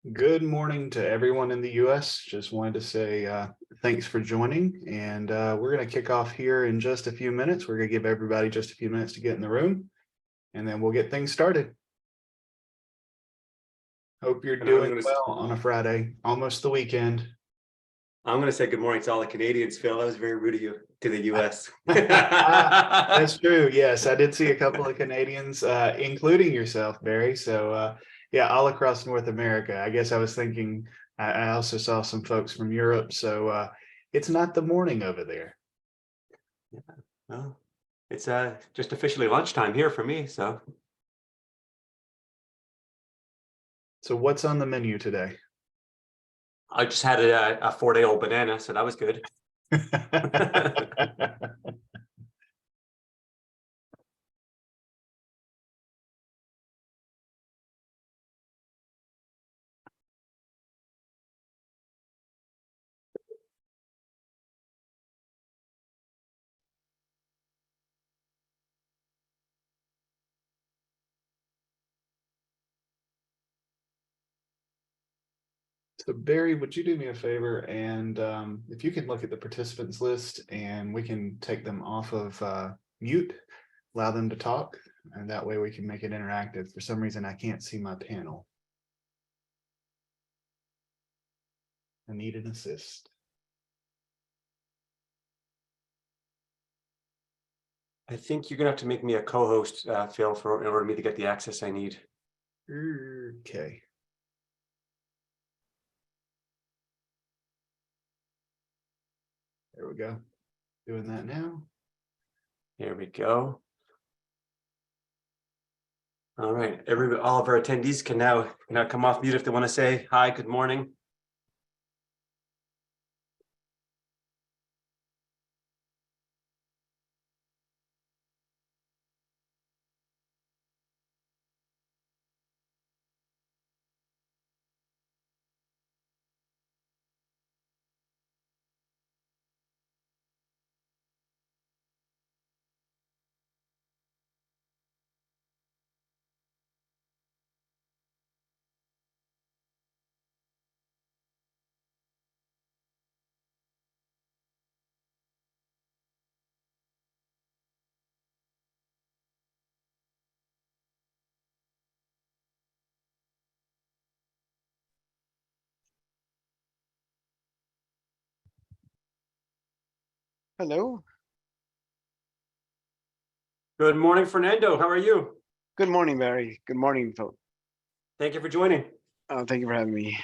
Good morning to everyone in the US. Just wanted to say thanks for joining, and we're going to kick off here in just a few minutes. We're going to give everybody just a few minutes to get in the room, and then we'll get things started. Hope you're doing well on a Friday, almost the weekend. I'm going to say good morning to all the Canadians, Phil. That was very rude of you to the US. That's true. Yes, I did see a couple of Canadians, including yourself, Barry. So yeah, all across North America. I guess I was thinking, I also saw some folks from Europe. So it's not the morning over there. Yeah, well, it's just officially lunchtime here for me. So what's on the menu today? I just had a 4-day-old banana, so that was good. So Barry, would you do me a favor, and if you can look at the participants list and we can take them off of mute, allow them to talk, and that way we can make it interactive. For some reason, I can't see my panel. I need an assist. I think you're going to have to make me a co-host, Phil, in order for me to get the access I need. Okay. There we go. Doing that now. There we go. All right, all of our attendees can now come off mute if they want to say hi, good morning. Hello. Good morning, Fernando. How are you? Good morning, Barry. Good morning, Phil. Thank you for joining. Thank you for having me.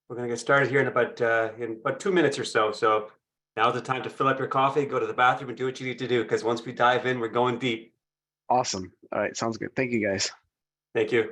We're going to get started here in about 2 minutes or so. So now's the time to fill up your coffee, go to the bathroom, and do what you need to do. Because once we dive in, we're going deep. Awesome. All right, sounds good. Thank you, guys. Thank you.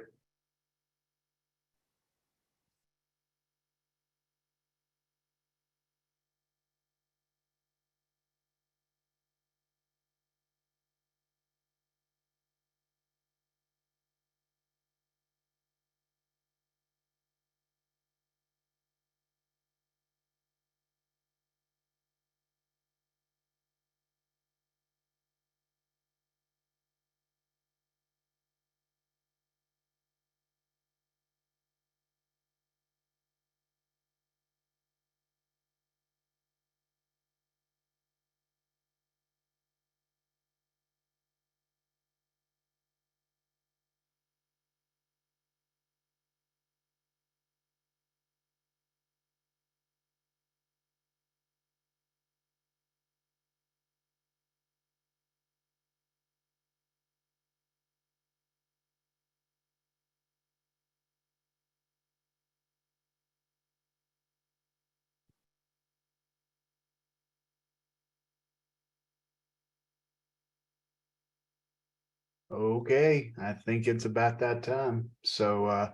Okay, I think it's about that time. So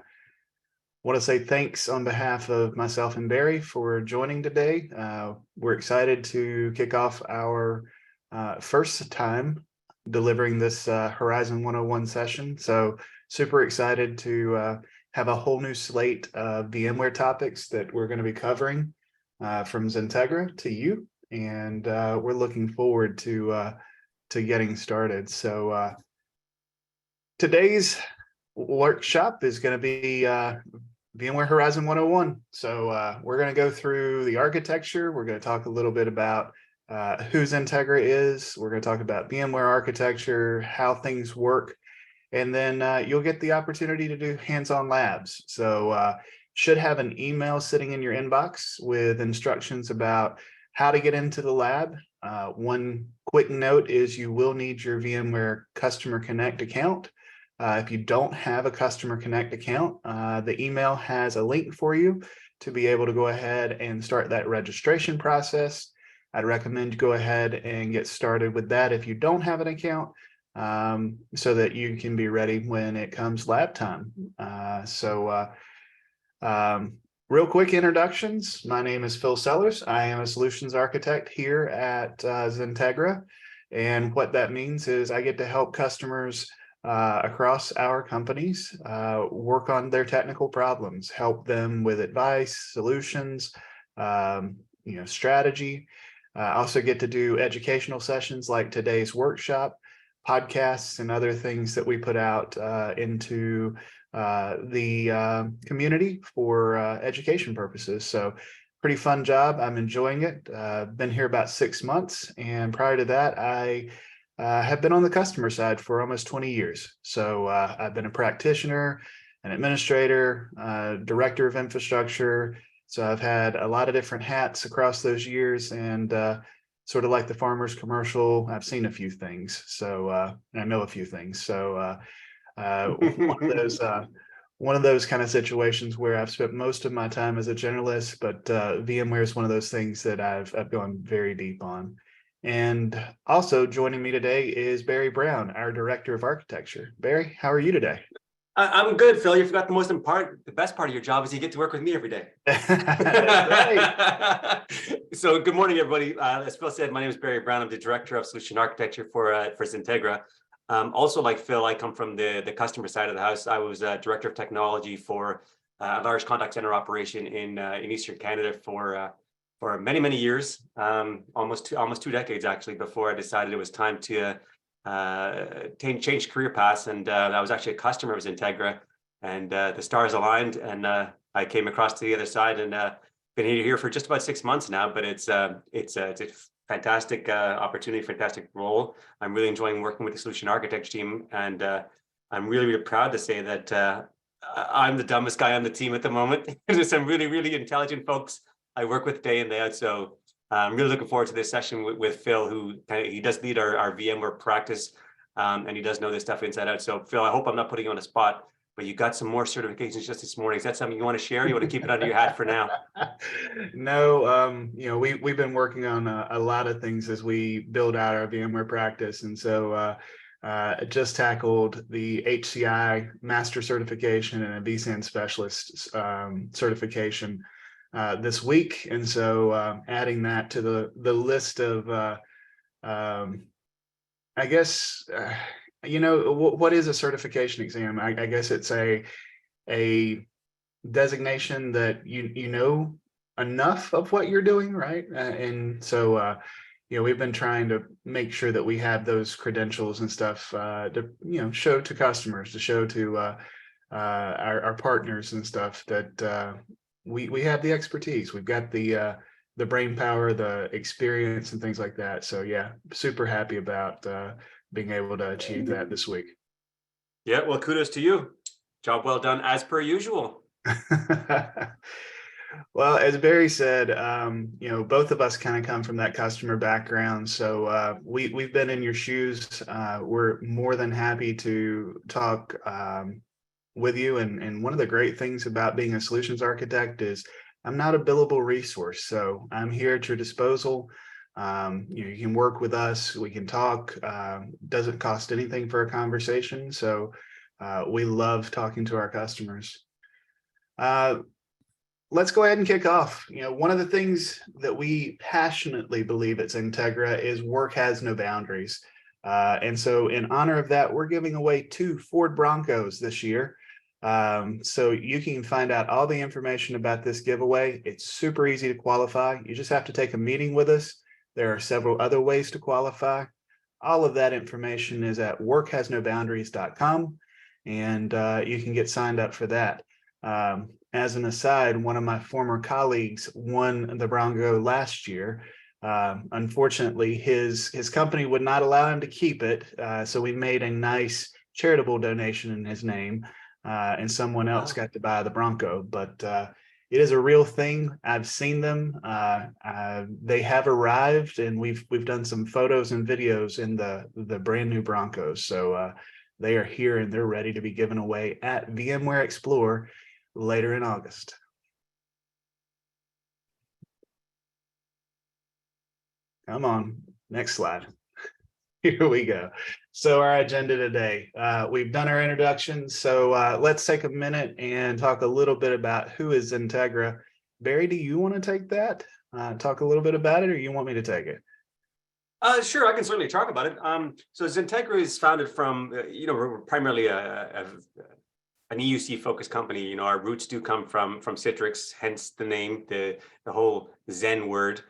want to say thanks on behalf of myself and Barry for joining today. We're excited to kick off our first time delivering this Horizon 101 session. So super excited to have a whole new slate of VMware topics that we're going to be covering from Zentegra to you. And we're looking forward to getting started. So today's workshop is going to be VMware Horizon 101. So we're going to go through the architecture. We're going to talk a little bit about who Zentegra is. We're going to talk about VMware architecture, how things work, and then you'll get the opportunity to do hands-on labs. So should have an email sitting in your inbox with instructions about how to get into the lab. One quick note is you will need your VMware Customer Connect account. If you don't have a Customer Connect account, the email has a link for you to be able to go ahead and start that registration process. I'd recommend you go ahead and get started with that if you don't have an account, so that you can be ready when it comes lab time. Real quick introductions. My name is Phil Sellers. I am a solutions architect here at Zentegra. And what that means is I get to help customers across our companies work on their technical problems, help them with advice, solutions, strategy. I also get to do educational sessions like today's workshop, podcasts, and other things that we put out into the community for education purposes. So pretty fun job. I'm enjoying it. Been here about 6 months. And prior to that, I have been on the customer side for almost 20 years. So I've been a practitioner, an administrator, director of infrastructure. So I've had a lot of different hats across those years, and sort of like the farmer's commercial, I've seen a few things. So I know a few things. So one of those kind of situations where I've spent most of my time as a generalist, but VMware is one of those things that I've gone very deep on. And also joining me today is Barry Brown, our Director of Architecture. Barry, how are you today? I'm good, Phil. You forgot the best part of your job is you get to work with me every day. Right. So good morning, everybody. As Phil said, my name is Barry Brown. I'm the Director of Solution Architecture for Zentegra. Also, like Phil, I come from the customer side of the house. I was Director of Technology for a large contact center operation in Eastern Canada for many years, almost 2 decades actually, before I decided it was time to change career paths. And I was actually a customer of Zentegra, and the stars aligned, and I came across to the other side, and been here for just about 6 months now. But it's a fantastic opportunity, fantastic role. I'm really enjoying working with the solution architecture team, and I'm really proud to say that I'm the dumbest guy on the team at the moment. There's some really intelligent folks I work with day in, day out. So I'm really looking forward to this session with Phil, who he does lead our VMware practice, and he does know this stuff inside out. So Phil, I hope I'm not putting you on the spot, but you got some more certifications just this morning. Is that something you want to share? Or you want to keep it under your hat for now? No, we've been working on a lot of things as we build out our VMware practice, and so just tackled the HCI Master Certification and a vSAN Specialist certification this week, and so adding that to the list of, I guess, what is a certification exam? I guess it's a designation that you know enough of what you're doing, right? And so we've been trying to make sure that we have those credentials and stuff to show to customers, to show to our partners and stuff that we have the expertise, we've got the brain power, the experience, and things like that. So yeah, super happy about being able to achieve that this week. Yeah, well, kudos to you. Job well done, as per usual. Well, as Barry said, both of us kind of come from that customer background. So we've been in your shoes. We're more than happy to talk with you. And one of the great things about being a solutions architect is I'm not a billable resource. So I'm here at your disposal. You can work with us. We can talk. Doesn't cost anything for a conversation. So we love talking to our customers. Let's go ahead and kick off. One of the things that we passionately believe at Zentegra is work has no boundaries. And so in honor of that, we're giving away 2 Ford Broncos this year. So you can find out all the information about this giveaway. It's super easy to qualify. You just have to take a meeting with us. There are several other ways to qualify. All of that information is at workhasnoboundaries.com. and you can get signed up for that. As an aside, one of my former colleagues won the Bronco last year. Unfortunately, his company would not allow him to keep it, so we made a nice charitable donation in his name, and someone else got to buy the Bronco. But it is a real thing. I've seen them. They have arrived, and we've done some photos and videos in the brand new Broncos. So they are here and they're ready to be given away at VMware Explore later in August. Come on, next slide. Here we go. So our agenda today, we've done our introduction. So let's take a minute and talk a little bit about who is Zentegra. Barry, do you want to take that? Talk a little bit about it, or you want me to take it? Sure, I can certainly talk about it. So Zentegra is founded from, we're primarily an EUC focused company. Our roots do come from Citrix, hence the name, the whole Zen word.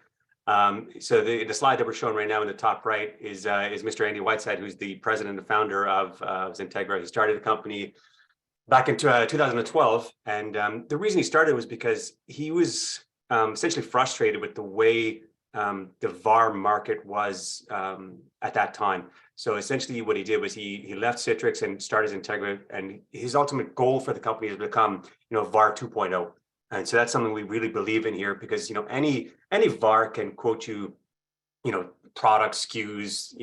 So the slide that we're showing right now in the top right is Mr. Andy Whiteside, who's the president and founder of Zentegra. He started the company back in 2012, and the reason he started was because he was essentially frustrated with the way the VAR market was at that time. So essentially what he did was he left Citrix and started Zentegra, and his ultimate goal for the company is to become, VAR 2.0. And so that's something we really believe in here, because, any VAR can quote you, product SKUs,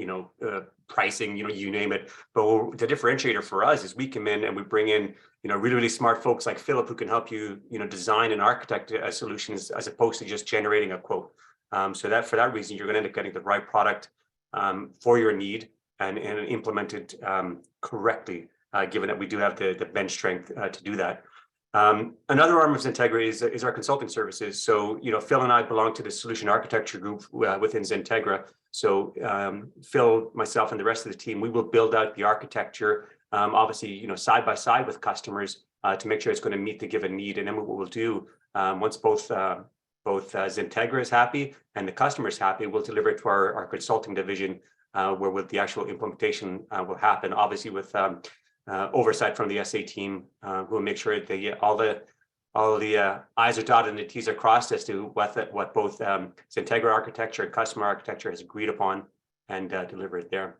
pricing, you name it. But the differentiator for us is we come in and we bring in, really, really smart folks like Philip, who can help you, design and architect a solution as opposed to just generating a quote. So that for that reason, you're going to end up getting the right product for your need and implemented correctly, given that we do have the bench strength to do that. Another arm of Zentegra is our consulting services. So, Phil and I belong to the solution architecture group within Zentegra. So Phil, myself, and the rest of the team, we will build out the architecture, obviously, side by side with customers to make sure it's going to meet the given need. And then what we'll do, once both Zentegra is happy and the customer is happy, we'll deliver it to our consulting division, where the actual implementation will happen, obviously with oversight from the SA team, who will make sure that all the I's are dotted and the T's are crossed as to what both Zentegra architecture and customer architecture has agreed upon, and deliver it there.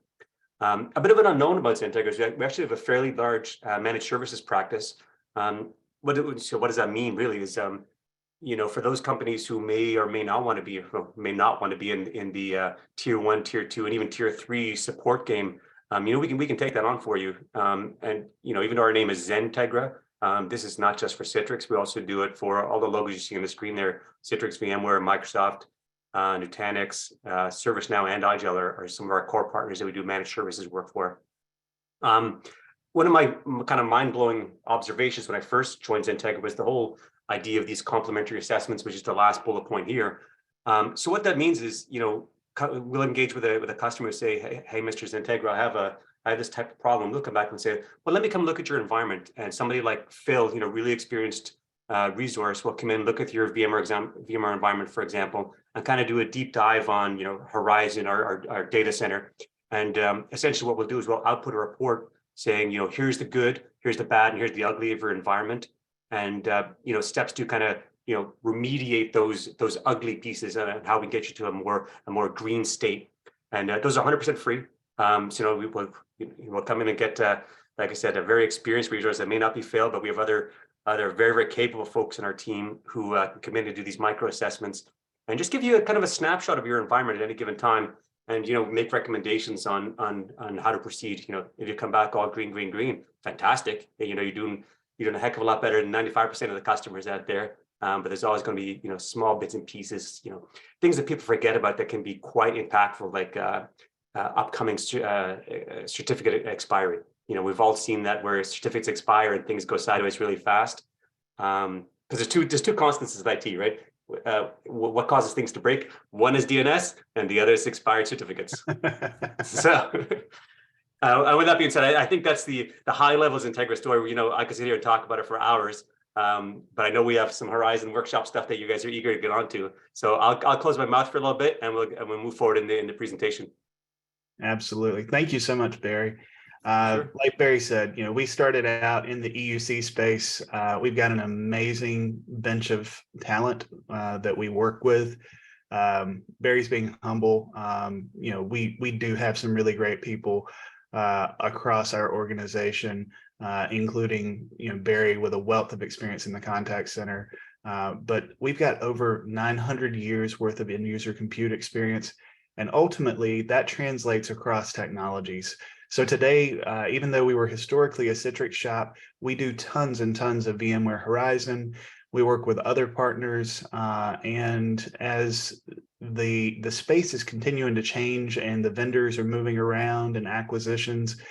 A bit of an unknown about Zentegra is we actually have a fairly large managed services practice. So what does that mean really is, for those companies who may or may not want to be in the tier 1, tier 2, and even tier 3 support game, we can take that on for you. And even though our name is Zentegra, this is not just for Citrix. We also do it for all the logos you see on the screen there: Citrix, VMware, Microsoft, Nutanix, ServiceNow, and Agile are some of our core partners that we do managed services work for. One of my kind of mind-blowing observations when I first joined Zentegra was the whole idea of these complementary assessments, which is the last bullet point here. So what that means is, we'll engage with a customer and say, hey, Mr. Zentegra, I have this type of problem. We'll come back and say, well, let me come look at your environment. And somebody like Phil, really experienced resource will come in, look at your VMware environment, for example, and kind of do a deep dive on, Horizon, our data center. And essentially what we'll do is we'll output a report saying, here's the good, here's the bad, and here's the ugly of your environment. And, steps to kind of, remediate those ugly pieces, and how we get you to a more green state. And those are 100% free. So we'll come in and get, like I said, a very experienced resource that may not be Phil, but we have other very, very capable folks in our team who come in to do these micro assessments and just give you a kind of a snapshot of your environment at any given time, and make recommendations on how to proceed. If you come back all green, fantastic. You're doing a heck of a lot better than 95% of the customers out there. But there's always going to be, small bits and pieces, things that people forget about that can be quite impactful, like upcoming certificate expiry. We've all seen that where certificates expire and things go sideways really fast. Because there's two constants of IT, right? What causes things to break? One is DNS, and the other is expired certificates. So. With that being said, I think that's the high levels Zentegra story. I could sit here and talk about it for hours. But I know we have some Horizon workshop stuff that you guys are eager to get onto. So I'll close my mouth for a little bit, and we'll move forward in the presentation. Absolutely. Thank you so much, Barry. Sure. Like Barry said, we started out in the EUC space. We've got an amazing bench of talent that we work with. Barry's being humble. We do have some really great people across our organization, including Barry with a wealth of experience in the contact center. But we've got over 900 years worth of end user compute experience, and ultimately that translates across technologies. So today, even though we were historically a Citrix shop, we do tons and tons of VMware Horizon. We work with other partners, and as the space is continuing to change and the vendors are moving around and acquisitions,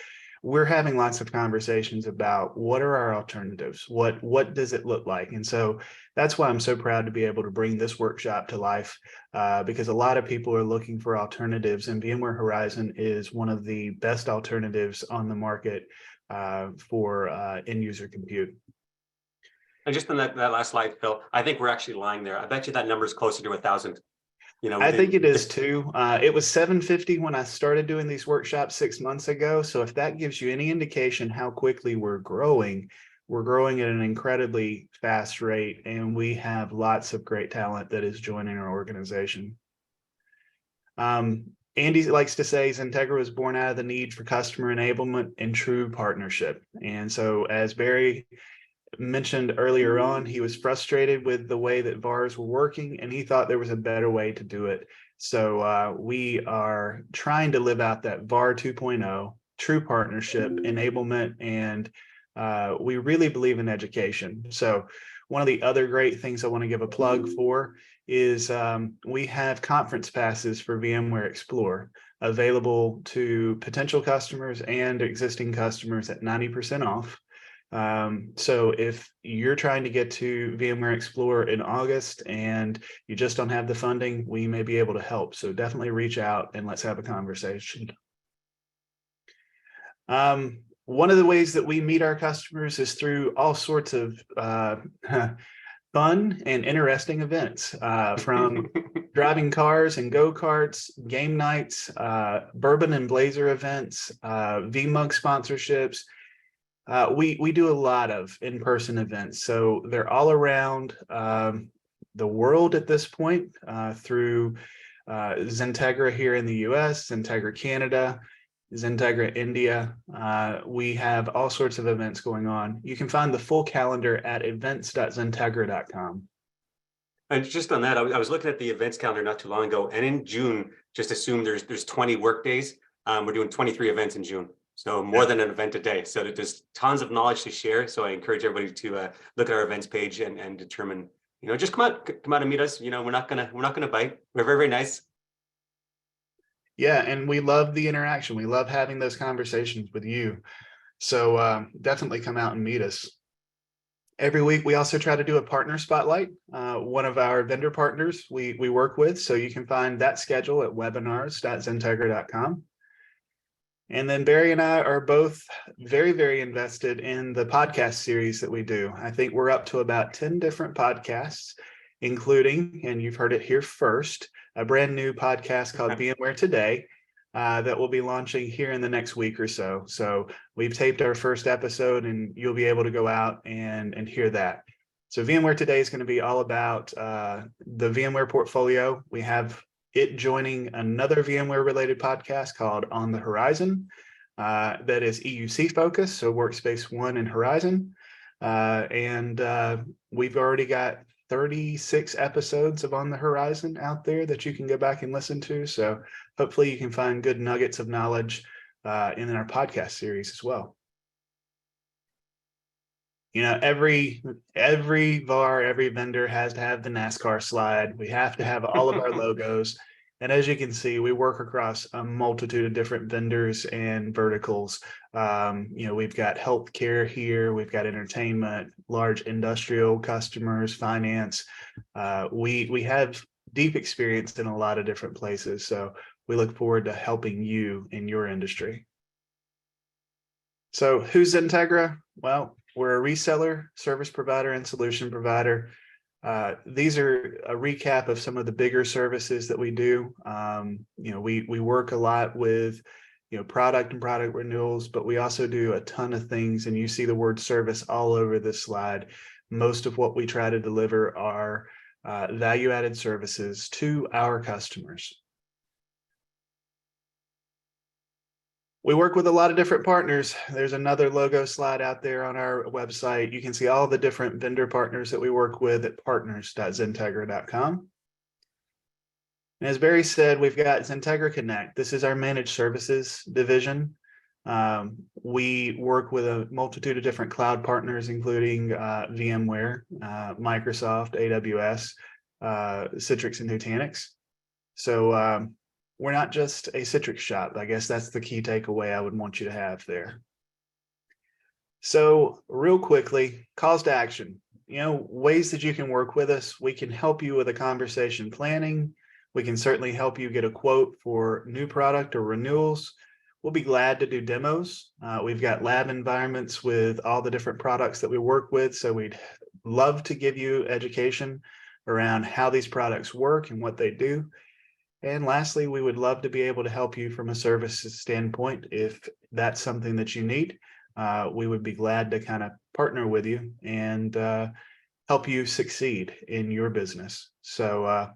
we're having lots of conversations about what are our alternatives, what does it look like. And so that's why I'm so proud to be able to bring this workshop to life, because a lot of people are looking for alternatives, and VMware Horizon is one of the best alternatives on the market for end user compute. And just on that last slide, Phil, I think we're actually lying there. I bet you that number is closer to 1,000. I think it is too. It was 750 when I started doing these workshops 6 months ago. So if that gives you any indication how quickly we're growing at an incredibly fast rate, and we have lots of great talent that is joining our organization. Andy likes to say Zentegra was born out of the need for customer enablement and true partnership. And so as Barry mentioned earlier on, he was frustrated with the way that VARs were working, and he thought there was a better way to do it. So we are trying to live out that VAR 2.0, true partnership, enablement, and we really believe in education. So one of the other great things I want to give a plug for is we have conference passes for VMware Explore available to potential customers and existing customers at 90% off. So if you're trying to get to VMware Explore in August and you just don't have the funding, we may be able to help. So definitely reach out and let's have a conversation. One of the ways that we meet our customers is through all sorts of fun and interesting events, from driving cars and go-karts, game nights, bourbon and blazer events, VMUG sponsorships. We do a lot of in-person events, so they're all around the world at this point, through Zentegra here in the US, Zentegra Canada, Zentegra India. We have all sorts of events going on. You can find the full calendar at events.zentegra.com. And just on that, I was looking at the events calendar not too long ago, and in June, just assume there's 20 work days. We're doing 23 events in June. So more than an event a day. So there's tons of knowledge to share. So I encourage everybody to look at our events page and determine, just come out and meet us. We're not gonna bite. We're very, very nice. Yeah, and we love the interaction. We love having those conversations with you. So definitely come out and meet us. Every week, we also try to do a partner spotlight, one of our vendor partners we work with. So you can find that schedule at webinars.zentegra.com. And then Barry and I are both very, very invested in the podcast series that we do. I think we're up to about 10 different podcasts, including, and you've heard it here first, a brand new podcast called VMware Today that will be launching here in the next week or so. So we've taped our first episode, and you'll be able to go out and hear that. So VMware Today is going to be all about the VMware portfolio. We have it joining another VMware related podcast called On the Horizon, that is EUC focused, so Workspace ONE and Horizon. And we've already got 36 episodes of On the Horizon out there that you can go back and listen to. So hopefully you can find good nuggets of knowledge in our podcast series as well. Every VAR, every vendor has to have the NASCAR slide. We have to have all of our logos. And as you can see, we work across a multitude of different vendors and verticals. We've got healthcare here, we've got entertainment, large industrial customers, finance. We have deep experience in a lot of different places. So we look forward to helping you in your industry. So who's Zentegra? Well, we're a reseller, service provider, and solution provider. These are a recap of some of the bigger services that we do. We work a lot with product and product renewals, but we also do a ton of things. And you see the word service all over this slide. Most of what we try to deliver are value-added services to our customers. We work with a lot of different partners. There's another logo slide out there on our website. You can see all the different vendor partners that we work with at partners.zentegra.com. And as Barry said, we've got Zentegra Connect. This is our managed services division. We work with a multitude of different cloud partners, including VMware, Microsoft, AWS, Citrix, and Nutanix. So we're not just a Citrix shop. I guess that's the key takeaway I would want you to have there. So real quickly, calls to action. Ways that you can work with us. We can help you with a conversation planning. We can certainly help you get a quote for new product or renewals. We'll be glad to do demos. We've got lab environments with all the different products that we work with. So we'd love to give you education around how these products work and what they do. And lastly, we would love to be able to help you from a services standpoint. If that's something that you need, we would be glad to kind of partner with you and help you succeed in your business. So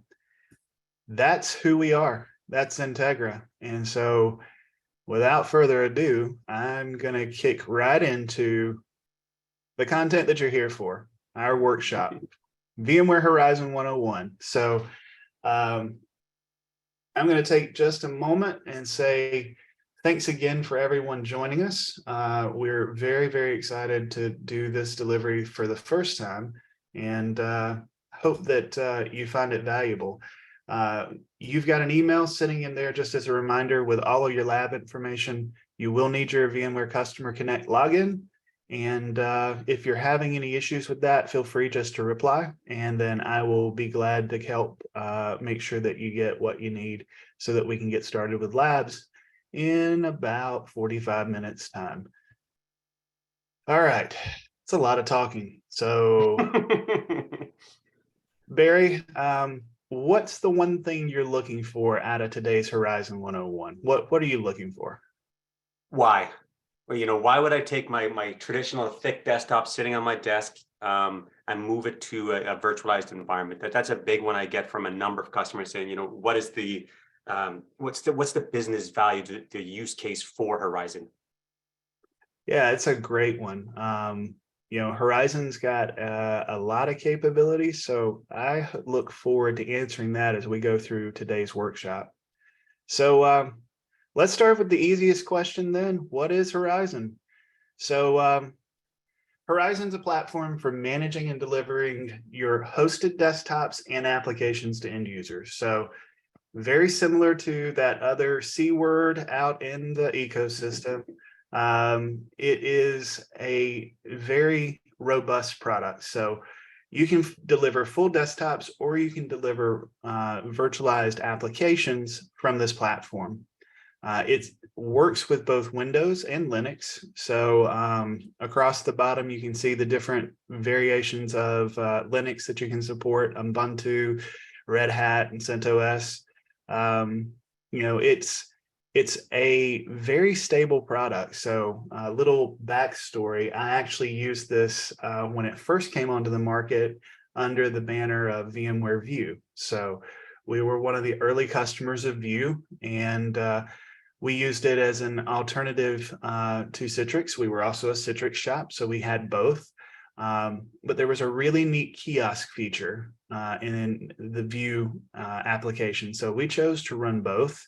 that's who we are. That's Zentegra. And so without further ado, I'm going to kick right into the content that you're here for, our workshop, VMware Horizon 101. So I'm going to take just a moment and say thanks again for everyone joining us. We're very, very excited to do this delivery for the first time, and hope that you find it valuable. You've got an email sitting in there just as a reminder with all of your lab information. You will need your VMware Customer Connect login. And if you're having any issues with that, feel free just to reply, and then I will be glad to help make sure that you get what you need so that we can get started with labs in about 45 minutes time. All right, it's a lot of talking. So Barry, what's the one thing you're looking for out of today's Horizon 101? What are you looking for? Why? Well, why would I take my traditional thick desktop sitting on my desk and move it to a virtualized environment? That's a big one I get from a number of customers saying, what is what's the business value, the use case for Horizon? Yeah, it's a great one. Horizon's got a lot of capabilities, so I look forward to answering that as we go through today's workshop. So let's start with the easiest question then. What is Horizon? So Horizon's a platform for managing and delivering your hosted desktops and applications to end users. So very similar to that other C word out in the ecosystem. It is a very robust product. So you can deliver full desktops, or you can deliver virtualized applications from this platform. It works with both Windows and Linux. So across the bottom, you can see the different variations of Linux that you can support: Ubuntu, Red Hat, and CentOS. It's a very stable product. So a little backstory, I actually used this when it first came onto the market under the banner of VMware View. So we were one of the early customers of View, and we used it as an alternative to Citrix. We were also a Citrix shop, so we had both. But there was a really neat kiosk feature in the View application. So we chose to run both,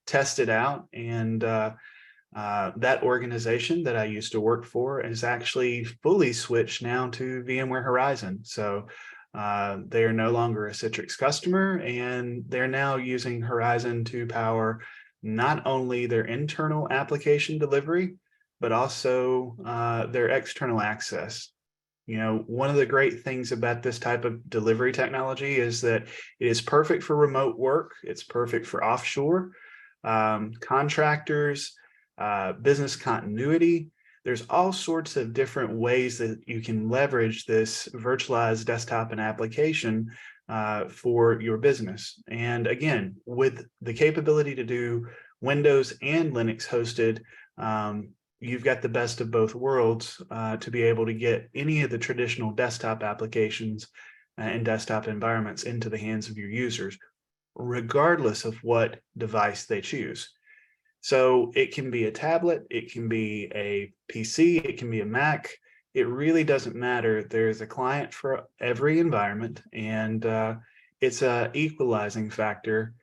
test it out, and that organization that I used to work for is actually fully switched now to VMware Horizon. So they are no longer a Citrix customer, and they're now using Horizon to power not only their internal application delivery, but also their external access. One of the great things about this type of delivery technology is that it is perfect for remote work. It's perfect for offshore contractors, business continuity. There's all sorts of different ways that you can leverage this virtualized desktop and application for your business. And again, with the capability to do Windows and Linux hosted, you've got the best of both worlds to be able to get any of the traditional desktop applications and desktop environments into the hands of your users, regardless of what device they choose. So it can be a tablet, it can be a PC, it can be a Mac. It really doesn't matter. There's a client for every environment, and it's an equalizing factor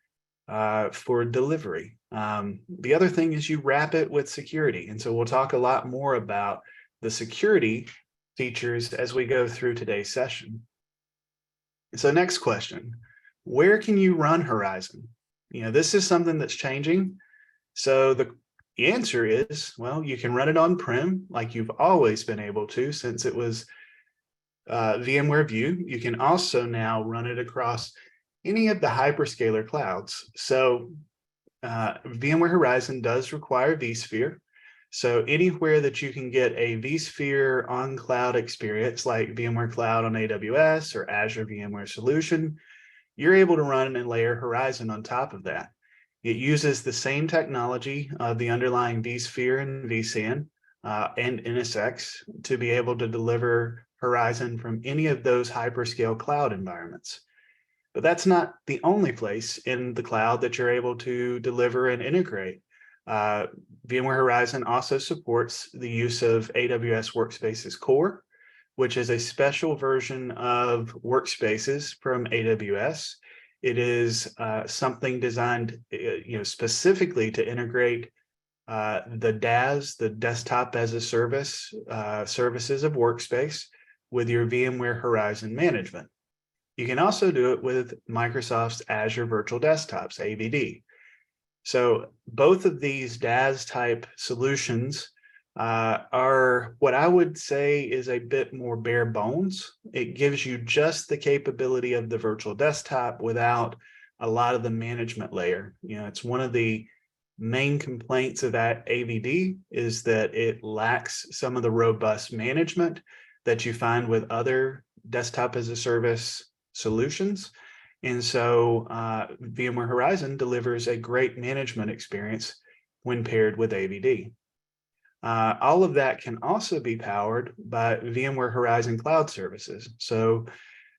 for delivery. The other thing is you wrap it with security. And so we'll talk a lot more about the security features as we go through today's session. So next question, where can you run Horizon? This is something that's changing. So the answer is, well, you can run it on-prem like you've always been able to since it was VMware View. You can also now run it across any of the hyperscaler clouds. So VMware Horizon does require vSphere. So anywhere that you can get a vSphere on cloud experience, like VMware Cloud on AWS or Azure VMware Solution, you're able to run and layer Horizon on top of that. It uses the same technology of the underlying vSphere and vSAN and NSX to be able to deliver Horizon from any of those hyperscale cloud environments. But that's not the only place in the cloud that you're able to deliver and integrate. VMware Horizon also supports the use of AWS Workspace's Core, which is a special version of Workspaces from AWS. It is something designed, specifically to integrate the DAS, the Desktop as a Service services of Workspace, with your VMware Horizon management. You can also do it with Microsoft's Azure Virtual Desktops, AVD. So both of these DAS type solutions are what I would say is a bit more bare bones. It gives you just the capability of the virtual desktop without a lot of the management layer. It's one of the main complaints of that AVD is that it lacks some of the robust management that you find with other desktop as a service solutions. And so VMware Horizon delivers a great management experience when paired with AVD. All of that can also be powered by VMware Horizon Cloud Services. So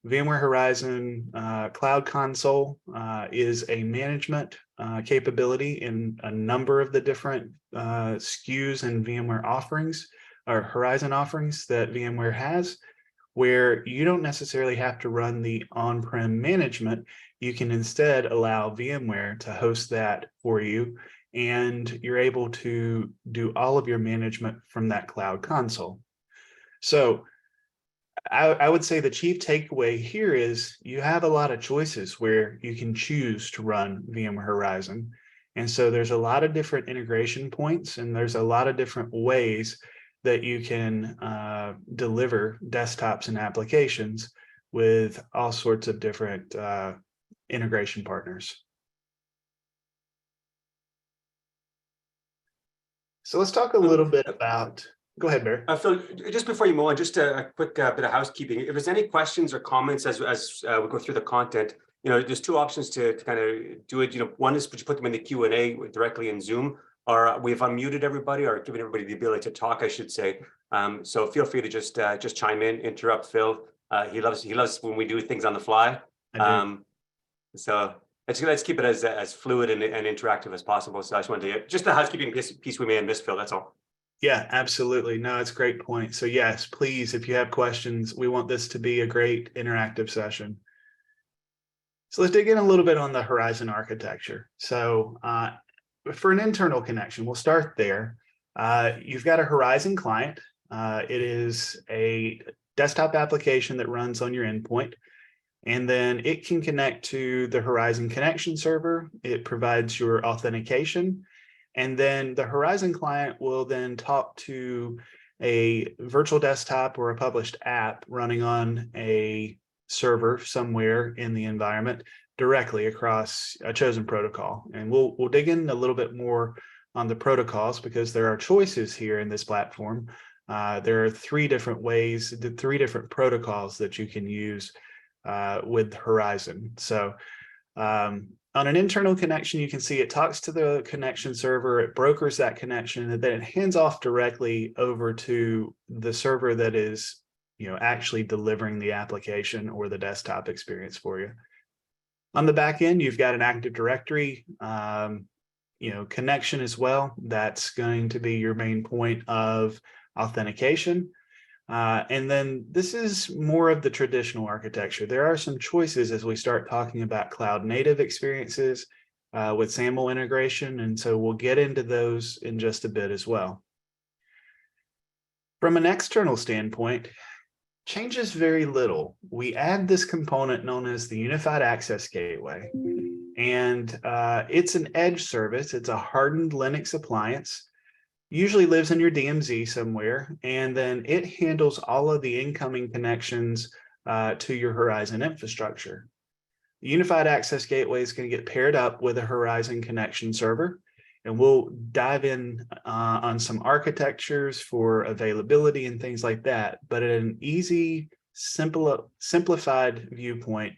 VMware Horizon Cloud Console is a management capability in a number of the different SKUs and VMware offerings or Horizon offerings that VMware has, where you don't necessarily have to run the on-prem management. You can instead allow VMware to host that for you, and you're able to do all of your management from that cloud console. So I would say the chief takeaway here is you have a lot of choices where you can choose to run VMware Horizon. And so there's a lot of different integration points, and there's a lot of different ways that you can deliver desktops and applications with all sorts of different integration partners. So let's talk a little bit about, go ahead, Barry. Phil, just before you move on, just a quick bit of housekeeping. If there's any questions or comments as we go through the content, there's two options to kind of do it. One is you put them in the Q&A directly in Zoom, or we've unmuted everybody or given everybody the ability to talk, I should say. So feel free to just chime in, interrupt Phil. He loves when we do things on the fly. So let's keep it as fluid and interactive as possible. So I just wanted to just the housekeeping piece we may have missed, Phil. That's all. Yeah, absolutely. No, it's a great point. So yes, please, if you have questions, we want this to be a great interactive session. So let's dig in a little bit on the Horizon architecture. So for an internal connection, we'll start there. You've got a Horizon client. It is a desktop application that runs on your endpoint, and then it can connect to the Horizon connection server. It provides your authentication. And then the Horizon client will then talk to a virtual desktop or a published app running on a server somewhere in the environment directly across a chosen protocol. And we'll dig in a little bit more on the protocols because there are choices here in this platform. There are three different ways, the three different protocols that you can use with Horizon. So On an internal connection, you can see it talks to the connection server, it brokers that connection, and then it hands off directly over to the server that is, actually delivering the application or the desktop experience for you. On the back end, you've got an Active Directory, connection as well. That's going to be your main point of authentication. And then this is more of the traditional architecture. There are some choices as we start talking about cloud native experiences with SAML integration. And so we'll get into those in just a bit as well. From an external standpoint, changes very little. We add this component known as the Unified Access Gateway. And it's an edge service. It's a hardened Linux appliance. Usually lives in your DMZ somewhere, and then it handles all of the incoming connections to your Horizon infrastructure. The Unified Access Gateway is going to get paired up with a Horizon connection server, and we'll dive in on some architectures for availability and things like that. But at an easy, simplified viewpoint,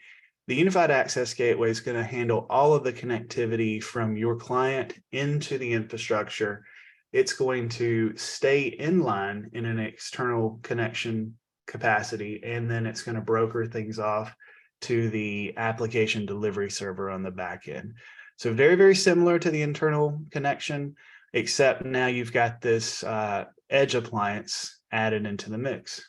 the Unified Access Gateway is going to handle all of the connectivity from your client into the infrastructure. It's going to stay inline in an external connection capacity, and then it's going to broker things off to the application delivery server on the back end. So very, very similar to the internal connection, except now you've got this edge appliance added into the mix.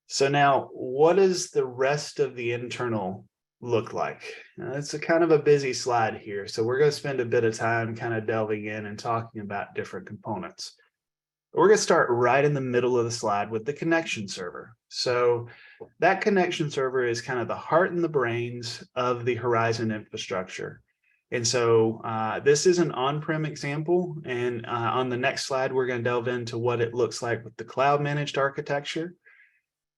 So now, what does the rest of the internal look like? It's a kind of a busy slide here, so we're going to spend a bit of time kind of delving in and talking about different components. We're going to start right in the middle of the slide with the connection server. So that connection server is kind of the heart and the brains of the Horizon infrastructure. And so this is an on-prem example, and on the next slide, we're going to delve into what it looks like with the cloud managed architecture.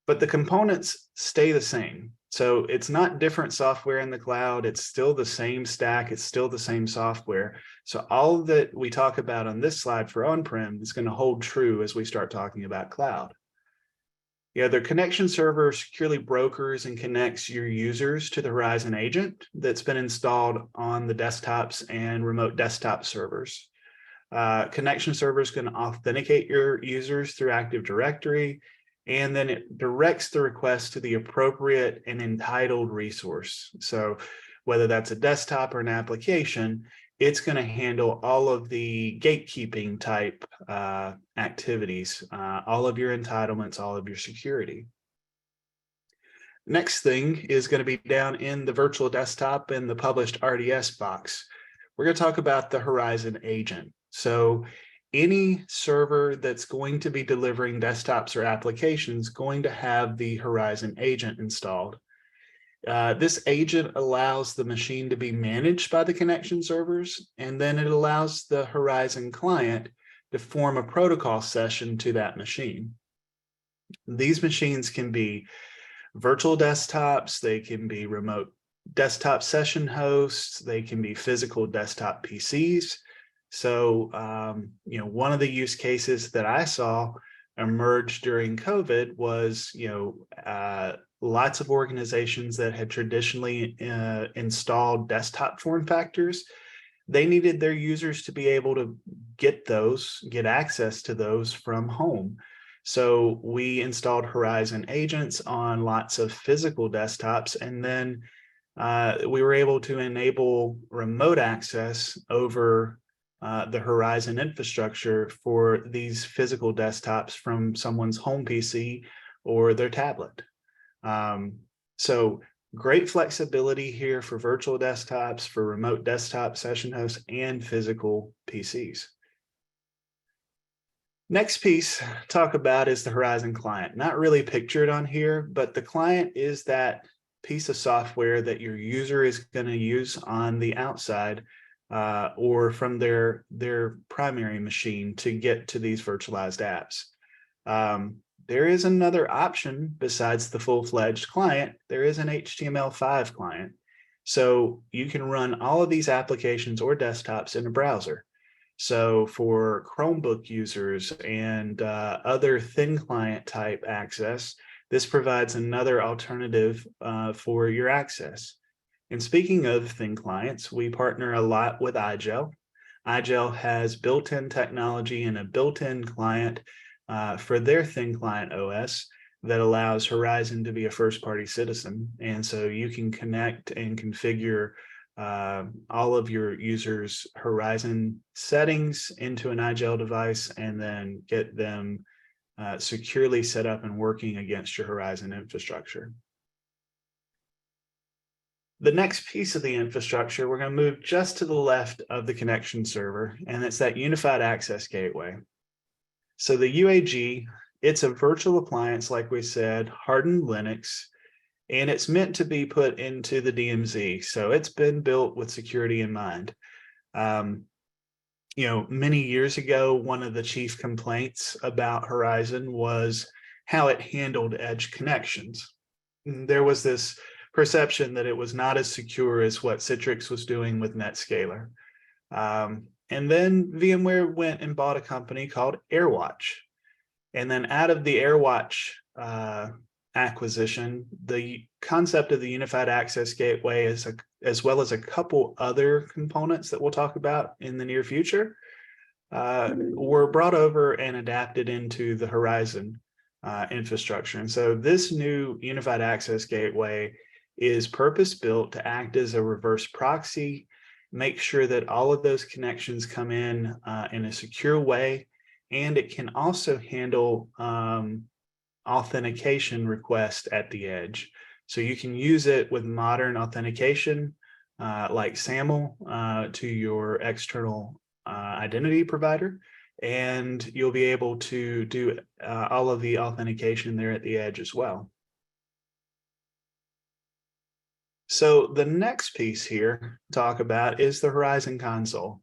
But the components stay the same. So it's not different software in the cloud. It's still the same stack. It's still the same software. So all that we talk about on this slide for on-prem is going to hold true as we start talking about cloud. The connection server securely brokers and connects your users to the Horizon agent that's been installed on the desktops and remote desktop servers. Connection server is going to authenticate your users through Active Directory, and then it directs the request to the appropriate and entitled resource. So whether that's a desktop or an application, it's going to handle all of the gatekeeping type activities, all of your entitlements, all of your security. Next thing is going to be down in the virtual desktop and the published RDS box. We're going to talk about the Horizon agent. So any server that's going to be delivering desktops or applications going to have the Horizon agent installed. This agent allows the machine to be managed by the connection servers, and then it allows the Horizon client to form a protocol session to that machine. These machines can be virtual desktops, they can be remote desktop session hosts, they can be physical desktop PCs. So, one of the use cases that I saw emerge during COVID was, lots of organizations that had traditionally installed desktop form factors. They needed their users to be able to get access to those from home. So we installed Horizon agents on lots of physical desktops, and then we were able to enable remote access over the Horizon infrastructure for these physical desktops from someone's home PC or their tablet. So great flexibility here for virtual desktops, for remote desktop session hosts, and physical PCs. Next piece to talk about is the Horizon client. Not really pictured on here, but the client is that piece of software that your user is going to use on the outside or from their primary machine to get to these virtualized apps. There is another option besides the full-fledged client. There is an HTML5 client. So you can run all of these applications or desktops in a browser. So for Chromebook users and other thin client type access, this provides another alternative for your access. And speaking of thin clients, we partner a lot with iGel. iGel has built-in technology and a built-in client for their thin client OS that allows Horizon to be a first-party citizen. And so you can connect and configure all of your users' Horizon settings into an iGel device and then get them securely set up and working against your Horizon infrastructure. The next piece of the infrastructure, we're going to move just to the left of the connection server, and it's that unified access gateway. So the UAG, it's a virtual appliance, like we said, hardened Linux, and it's meant to be put into the DMZ. So it's been built with security in mind. Many years ago, one of the chief complaints about Horizon was how it handled edge connections. There was this perception that it was not as secure as what Citrix was doing with NetScaler. And then VMware went and bought a company called AirWatch. And then out of the AirWatch acquisition, the concept of the unified access gateway, as well as a couple other components that we'll talk about in the near future, were brought over and adapted into the Horizon infrastructure. And so this new unified access gateway is purpose-built to act as a reverse proxy, make sure that all of those connections come in a secure way, and it can also handle authentication requests at the edge. So you can use it with modern authentication like SAML to your external identity provider, and you'll be able to do all of the authentication there at the edge as well. So the next piece here to talk about is the Horizon Console.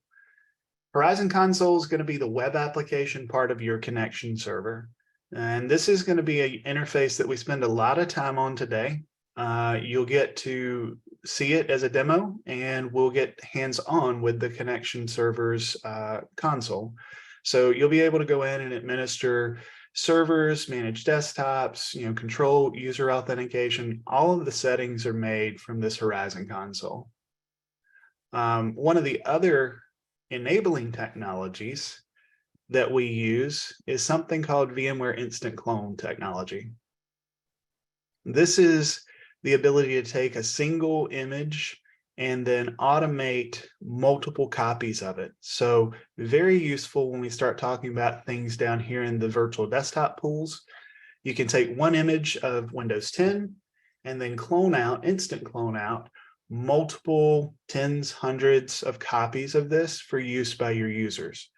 Horizon Console is going to be the web application part of your connection server. And this is going to be an interface that we spend a lot of time on today. You'll get to see it as a demo, and we'll get hands-on with the connection server's console. So you'll be able to go in and administer servers, manage desktops, control user authentication. All of the settings are made from this Horizon Console. One of the other enabling technologies that we use is something called VMware Instant Clone technology. This is the ability to take a single image and then automate multiple copies of it. So very useful when we start talking about things down here in the virtual desktop pools. You can take one image of Windows 10 and then instant clone out multiple tens, hundreds of copies of this for use by your users.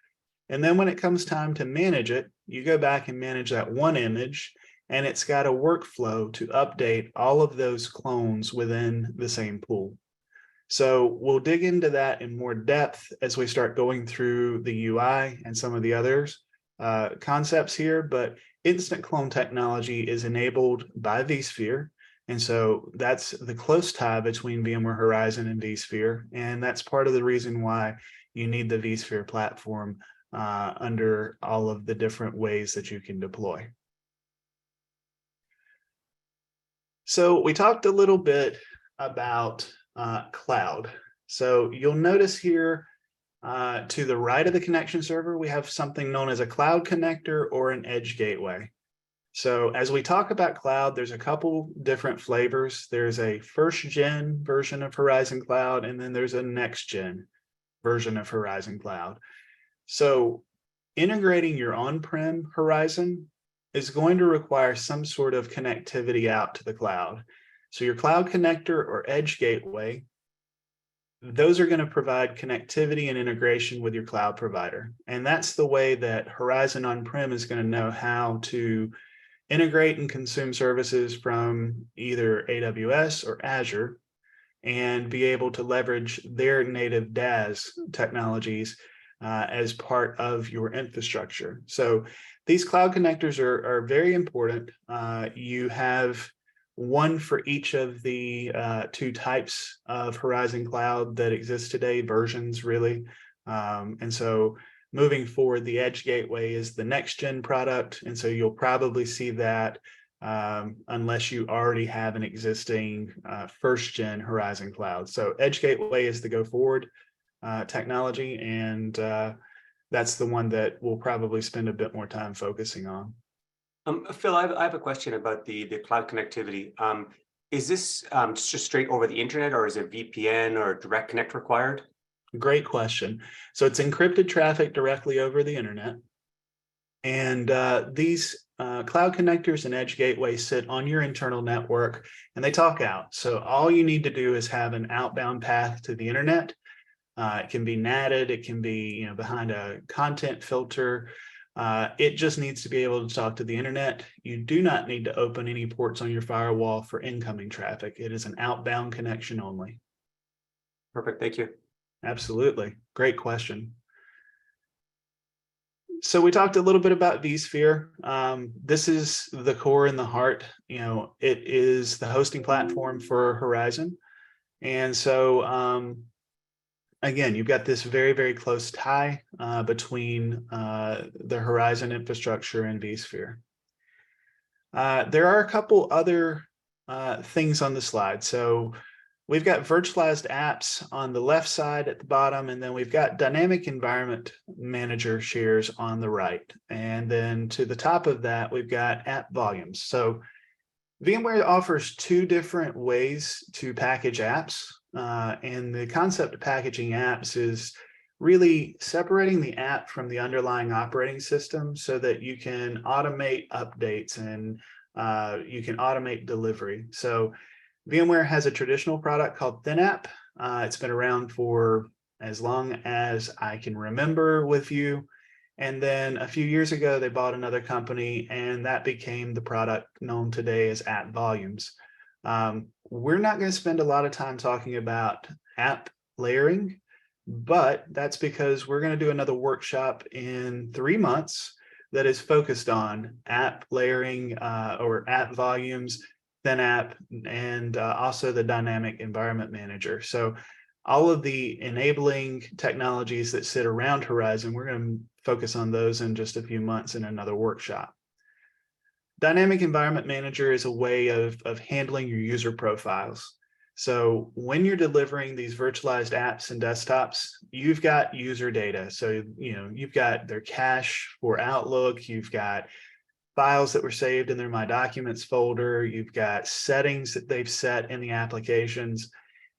And then when it comes time to manage it, you go back and manage that one image, and it's got a workflow to update all of those clones within the same pool. So we'll dig into that in more depth as we start going through the UI and some of the others concepts here, but instant clone technology is enabled by vSphere. And so that's the close tie between VMware Horizon and vSphere. And that's part of the reason why you need the vSphere platform under all of the different ways that you can deploy. So we talked a little bit about cloud. So you'll notice here to the right of the connection server, we have something known as a cloud connector or an edge gateway. So as we talk about cloud, there's a couple different flavors. There's a first gen version of Horizon Cloud, and then there's a next gen version of Horizon Cloud. So integrating your on-prem Horizon is going to require some sort of connectivity out to the cloud. So your cloud connector or edge gateway, those are going to provide connectivity and integration with your cloud provider. And that's the way that Horizon on-prem is going to know how to integrate and consume services from either AWS or Azure and be able to leverage their native DAS technologies as part of your infrastructure. So these cloud connectors are very important. You have one for each of the two types of Horizon Cloud that exist today, versions really. And so moving forward, the Edge Gateway is the next gen product. And so you'll probably see that unless you already have an existing first-gen Horizon cloud. So Edge Gateway is the go forward technology, and that's the one that we'll probably spend a bit more time focusing on. Phil, I have a question about the cloud connectivity. Is this just straight over the internet, or is it VPN or direct connect required? Great question. So it's encrypted traffic directly over the internet. And these cloud connectors and edge gateways sit on your internal network and they talk out. So all you need to do is have an outbound path to the internet. It can be NATed, it can be behind a content filter. It just needs to be able to talk to the internet. You do not need to open any ports on your firewall for incoming traffic. It is an outbound connection only. Perfect, thank you. Absolutely. Great question. So we talked a little bit about vSphere. This is the core and the heart. It is the hosting platform for Horizon. And so, again, you've got this very, very close tie between the Horizon infrastructure and vSphere. There are a couple other things on the slide. So we've got virtualized apps on the left side at the bottom, and then we've got dynamic environment manager shares on the right. And then to the top of that, we've got app volumes. So VMware offers two different ways to package apps. And the concept of packaging apps is really separating the app from the underlying operating system so that you can automate updates and you can automate delivery. So VMware has a traditional product called ThinApp. It's been around for as long as I can remember with you. And then a few years ago, they bought another company, and that became the product known today as App Volumes. We're not going to spend a lot of time talking about app layering, but that's because we're going to do another workshop in 3 months that is focused on app layering or app volumes, ThinApp, and also the dynamic environment manager. So all of the enabling technologies that sit around Horizon, we're going to focus on those in just a few months in another workshop. Dynamic environment manager is a way of handling your user profiles. So when you're delivering these virtualized apps and desktops, you've got user data. So, you've got their cache for Outlook, you've got files that were saved in their My Documents folder, you've got settings that they've set in the applications.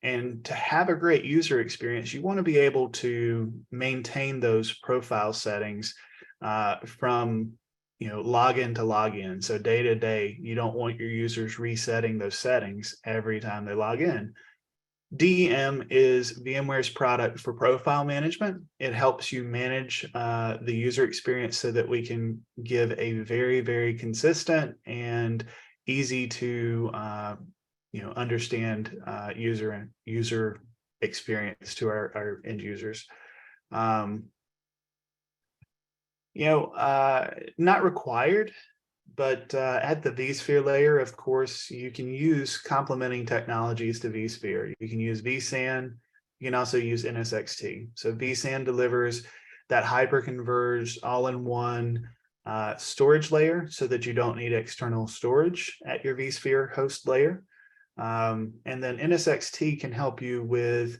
And to have a great user experience, you want to be able to maintain those profile settings from login to login. So day to day, you don't want your users resetting those settings every time they log in. DEM is VMware's product for profile management. It helps you manage the user experience so that we can give a very, very consistent and easy to understand user experience to our end users. Not required, but at the vSphere layer, of course, you can use complementing technologies to vSphere. You can use vSAN. You can also use NSXT. So vSAN delivers that hyper-converged all-in-one storage layer so that you don't need external storage at your vSphere host layer. And then NSXT can help you with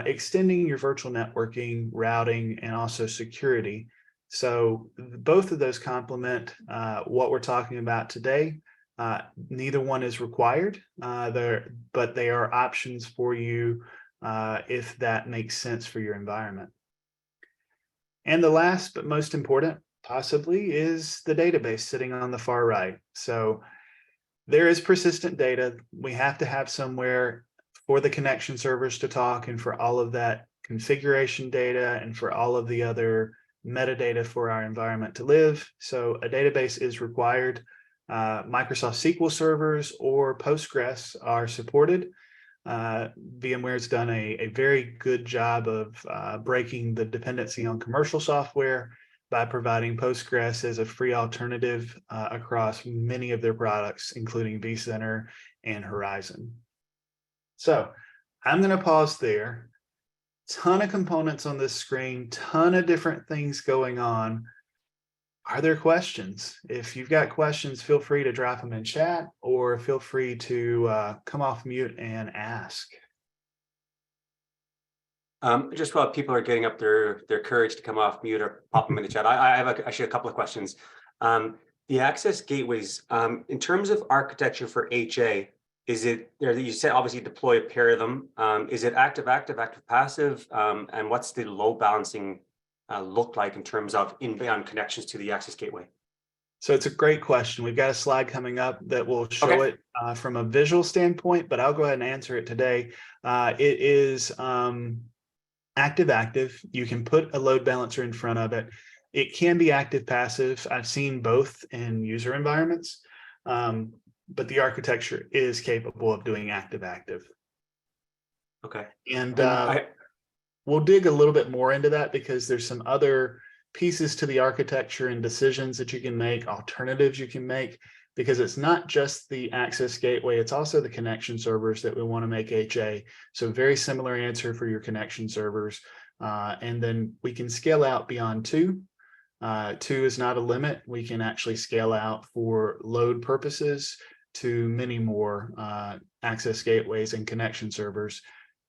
extending your virtual networking, routing, and also security. So both of those complement what we're talking about today. Neither one is required, but they are options for you if that makes sense for your environment. And the last but most important, possibly, is the database sitting on the far right. So there is persistent data. We have to have somewhere for the connection servers to talk and for all of that configuration data and for all of the other metadata for our environment to live. So a database is required. Microsoft SQL servers or Postgres are supported. VMware's done a very good job of breaking the dependency on commercial software by providing Postgres as a free alternative across many of their products, including vCenter and Horizon. So I'm going to pause there. Ton of components on this screen, ton of different things going on. Are there questions? If you've got questions, feel free to drop them in chat or feel free to come off mute and ask. Just while people are getting up their courage to come off mute or pop them in the chat, I have actually a couple of questions. The access gateways, in terms of architecture for HA, is it, you said obviously deploy a pair of them. Is it active, passive? And what's the load balancing look like in terms of inbound connections to the access gateway? So it's a great question. We've got a slide coming up that will show Okay. it from a visual standpoint, but I'll go ahead and answer it today. It is active. You can put a load balancer in front of it. It can be active passive. I've seen both in user environments, but the architecture is capable of doing active. Okay. And we'll dig a little bit more into that because there's some other pieces to the architecture and decisions that you can make, alternatives you can make, because it's not just the access gateway, it's also the connection servers that we want to make HA. So very similar answer for your connection servers. And then we can scale out beyond 2. 2 is not a limit. We can actually scale out for load purposes to many more access gateways and connection servers.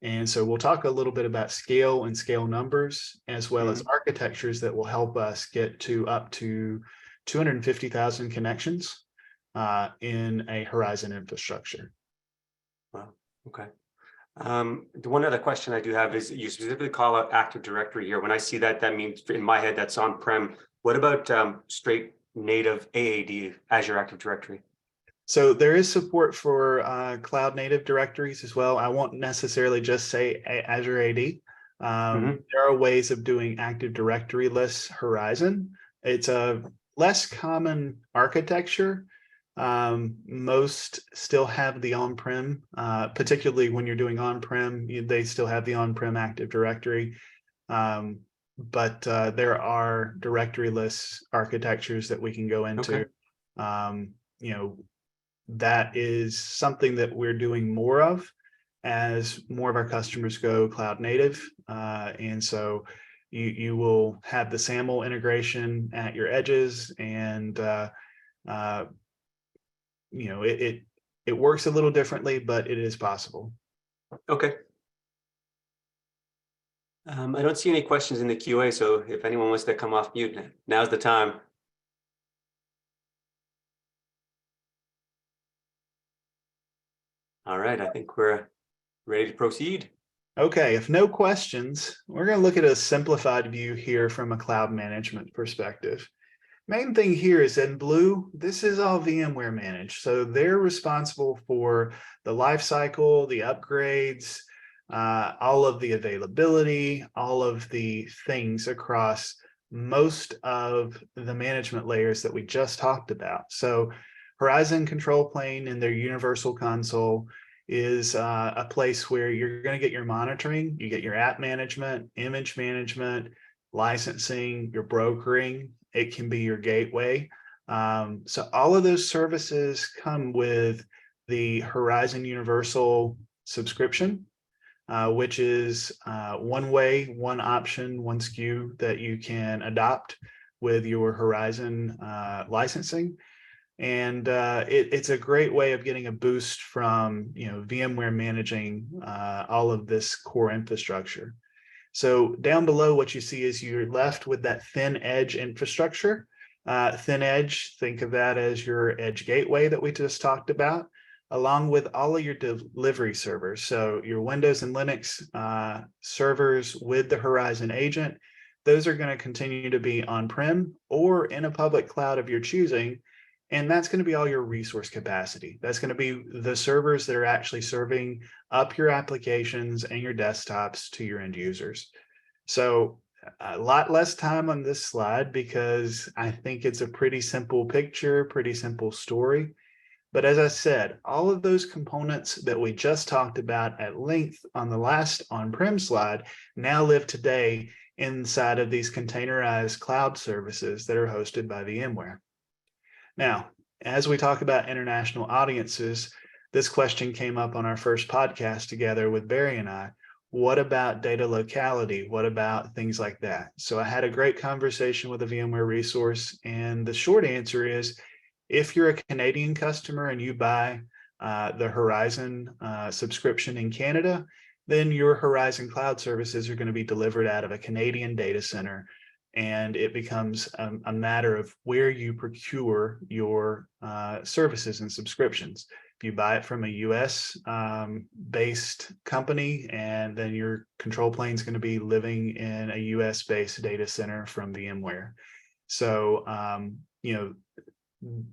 And so we'll talk a little bit about scale and scale numbers, as well as architectures that will help us get to up to 250,000 connections in a Horizon infrastructure. Wow. Okay. The one other question I do have is you specifically call out Active Directory here. When I see that, that means in my head that's on-prem. What about straight native AAD, Azure Active Directory? So there is support for cloud native directories as well. I won't necessarily just say Azure AD. There are ways of doing Active Directory-less Horizon. It's a less common architecture. Most still have the on-prem, particularly when you're doing on-prem, they still have the on-prem Active Directory. But there are directory-less architectures that we can go into. Okay. That is something that we're doing more of as more of our customers go cloud native. And so you will have the SAML integration at your edges, and it works a little differently, but it is possible. Okay. I don't see any questions in the QA, so if anyone wants to come off mute, now's the time. All right, I think we're ready to proceed. Okay, if no questions, we're going to look at a simplified view here from a cloud management perspective. Main thing here is in blue, this is all VMware managed. So they're responsible for the lifecycle, the upgrades, all of the availability, all of the things across most of the management layers that we just talked about. So Horizon Control Plane and their Universal Console is a place where you're going to get your monitoring, you get your app management, image management, licensing, your brokering. It can be your gateway. So all of those services come with the Horizon Universal subscription, which is one way, one option, one SKU that you can adopt with your Horizon licensing. And it's a great way of getting a boost from VMware managing all of this core infrastructure. So down below, what you see is you're left with that thin edge infrastructure. Thin edge, think of that as your edge gateway that we just talked about, along with all of your delivery servers. So your Windows and Linux servers with the Horizon agent, those are going to continue to be on-prem or in a public cloud of your choosing. And that's going to be all your resource capacity. That's going to be the servers that are actually serving up your applications and your desktops to your end users. So a lot less time on this slide because I think it's a pretty simple picture, pretty simple story. But as I said, all of those components that we just talked about at length on the last on-prem slide now live today inside of these containerized cloud services that are hosted by VMware. Now, as we talk about international audiences, this question came up on our first podcast together with Barry and I. What about data locality? What about things like that? So I had a great conversation with a VMware resource, and the short answer is, if you're a Canadian customer and you buy the Horizon subscription in Canada, then your Horizon cloud services are going to be delivered out of a Canadian data center, and it becomes a matter of where you procure your services and subscriptions. If you buy it from a US based company, and then your control plane is going to be living in a US based data center from VMware. So,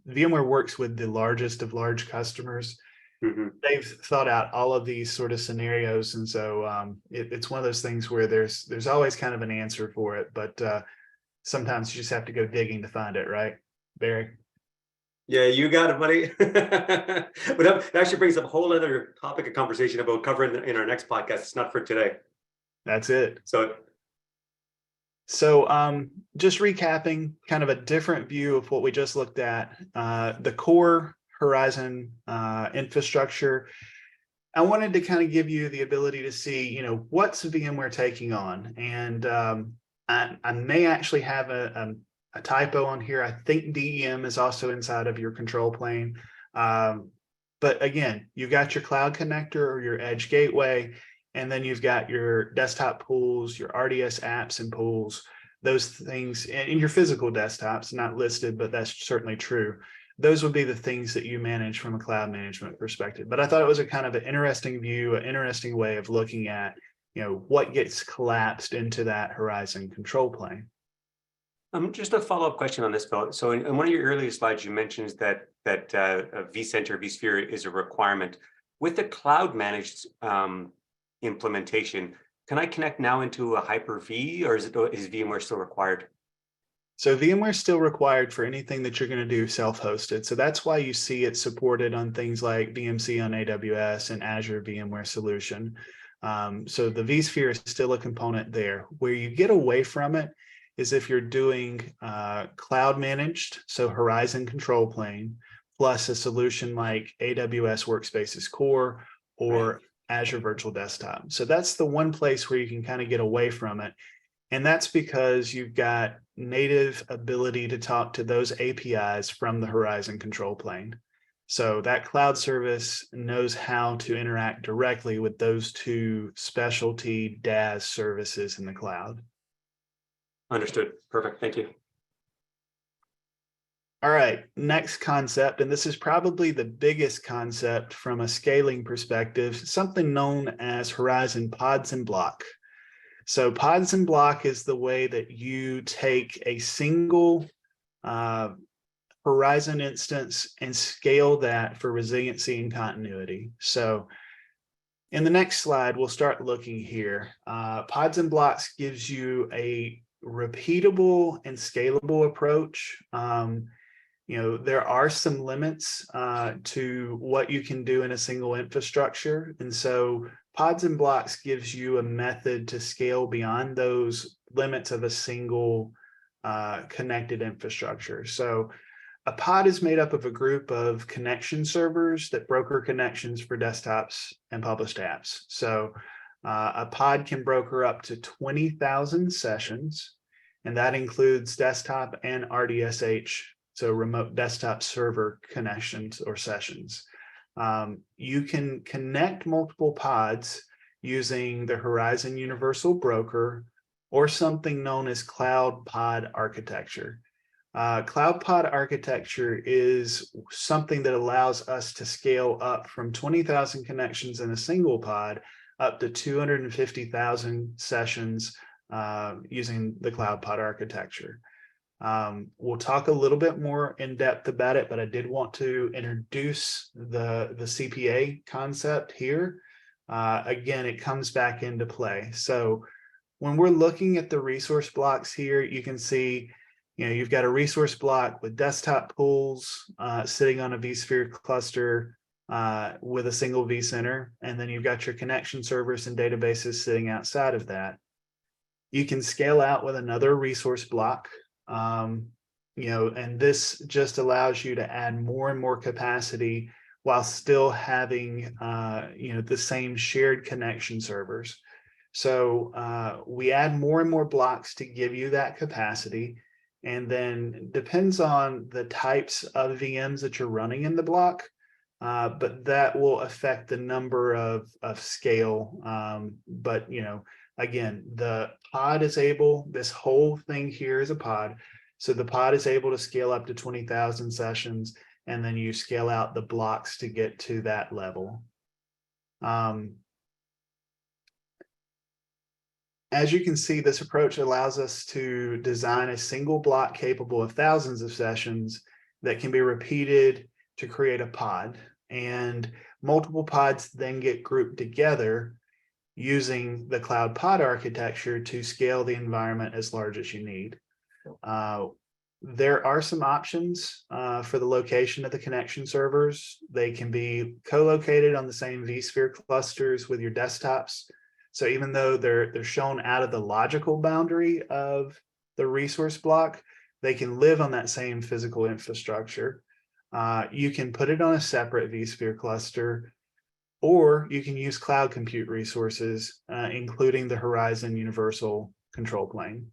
VMware works with the largest of large customers. They've thought out all of these sort of scenarios, and so it's one of those things where there's always kind of an answer for it, but sometimes you just have to go digging to find it, right, Barry? Yeah, you got it, buddy. But that actually brings up a whole other topic of conversation about covering in our next podcast. It's not for today. That's it. So just recapping kind of a different view of what we just looked at, the core Horizon infrastructure. I wanted to kind of give you the ability to see, what's VMware taking on. And I may actually have a typo on here. I think DEM is also inside of your control plane. But again, you've got your cloud connector or your edge gateway, and then you've got your desktop pools, your RDS apps and pools, those things, and your physical desktops, not listed, but that's certainly true. Those would be the things that you manage from a cloud management perspective. But I thought it was a kind of an interesting view, an interesting way of looking at, what gets collapsed into that Horizon control plane. just a follow-up question on this, Phil. So in one of your earlier slides, you mentioned that vCenter, vSphere is a requirement. With the cloud managed implementation, can I connect now into a Hyper-V, or is VMware still required? So VMware is still required for anything that you're going to do self-hosted. So that's why you see it supported on things like VMC on AWS and Azure VMware Solution. So the vSphere is still a component there. Where you get away from it is if you're doing cloud managed, so Horizon control plane, plus a solution like AWS Workspace's Core or Azure Virtual Desktop. So that's the one place where you can kind of get away from it. And that's because you've got native ability to talk to those APIs from the Horizon control plane. So that cloud service knows how to interact directly with those two specialty DAS services in the cloud. Understood. Perfect. Thank you. All right, next concept, and this is probably the biggest concept from a scaling perspective, something known as Horizon Pods and Block. So pods and block is the way that you take a single Horizon instance and scale that for resiliency and continuity. So in the next slide, we'll start looking here. Pods and blocks gives you a repeatable and scalable approach. There are some limits to what you can do in a single infrastructure. And so pods and blocks gives you a method to scale beyond those limits of a single connected infrastructure. So a pod is made up of a group of connection servers that broker connections for desktops and published apps. So a pod can broker up to 20,000 sessions, and that includes desktop and RDSH, so remote desktop server connections or sessions. You can connect multiple pods using the Horizon Universal Broker or something known as Cloud Pod Architecture. Cloud Pod Architecture is something that allows us to scale up from 20,000 connections in a single pod up to 250,000 sessions using the Cloud Pod Architecture. We'll talk a little bit more in depth about it, but I did want to introduce the CPA concept here. Again, it comes back into play. So when we're looking at the resource blocks here, you can see, you've got a resource block with desktop pools sitting on a vSphere cluster with a single vCenter, and then you've got your connection servers and databases sitting outside of that. You can scale out with another resource block. And this just allows you to add more and more capacity while still having, the same shared connection servers. So we add more and more blocks to give you that capacity. And then depends on the types of VMs that you're running in the block, but that will affect the number of scale. But again, the pod is able, this whole thing here is a pod. So the pod is able to scale up to 20,000 sessions, and then you scale out the blocks to get to that level. As you can see, this approach allows us to design a single block capable of thousands of sessions that can be repeated to create a pod. And multiple pods then get grouped together using the cloud pod architecture to scale the environment as large as you need. There are some options for the location of the connection servers. They can be co-located on the same vSphere clusters with your desktops. So even though they're shown out of the logical boundary of the resource block, they can live on that same physical infrastructure. You can put it on a separate vSphere cluster, or you can use cloud compute resources, including the Horizon Universal Control Plane.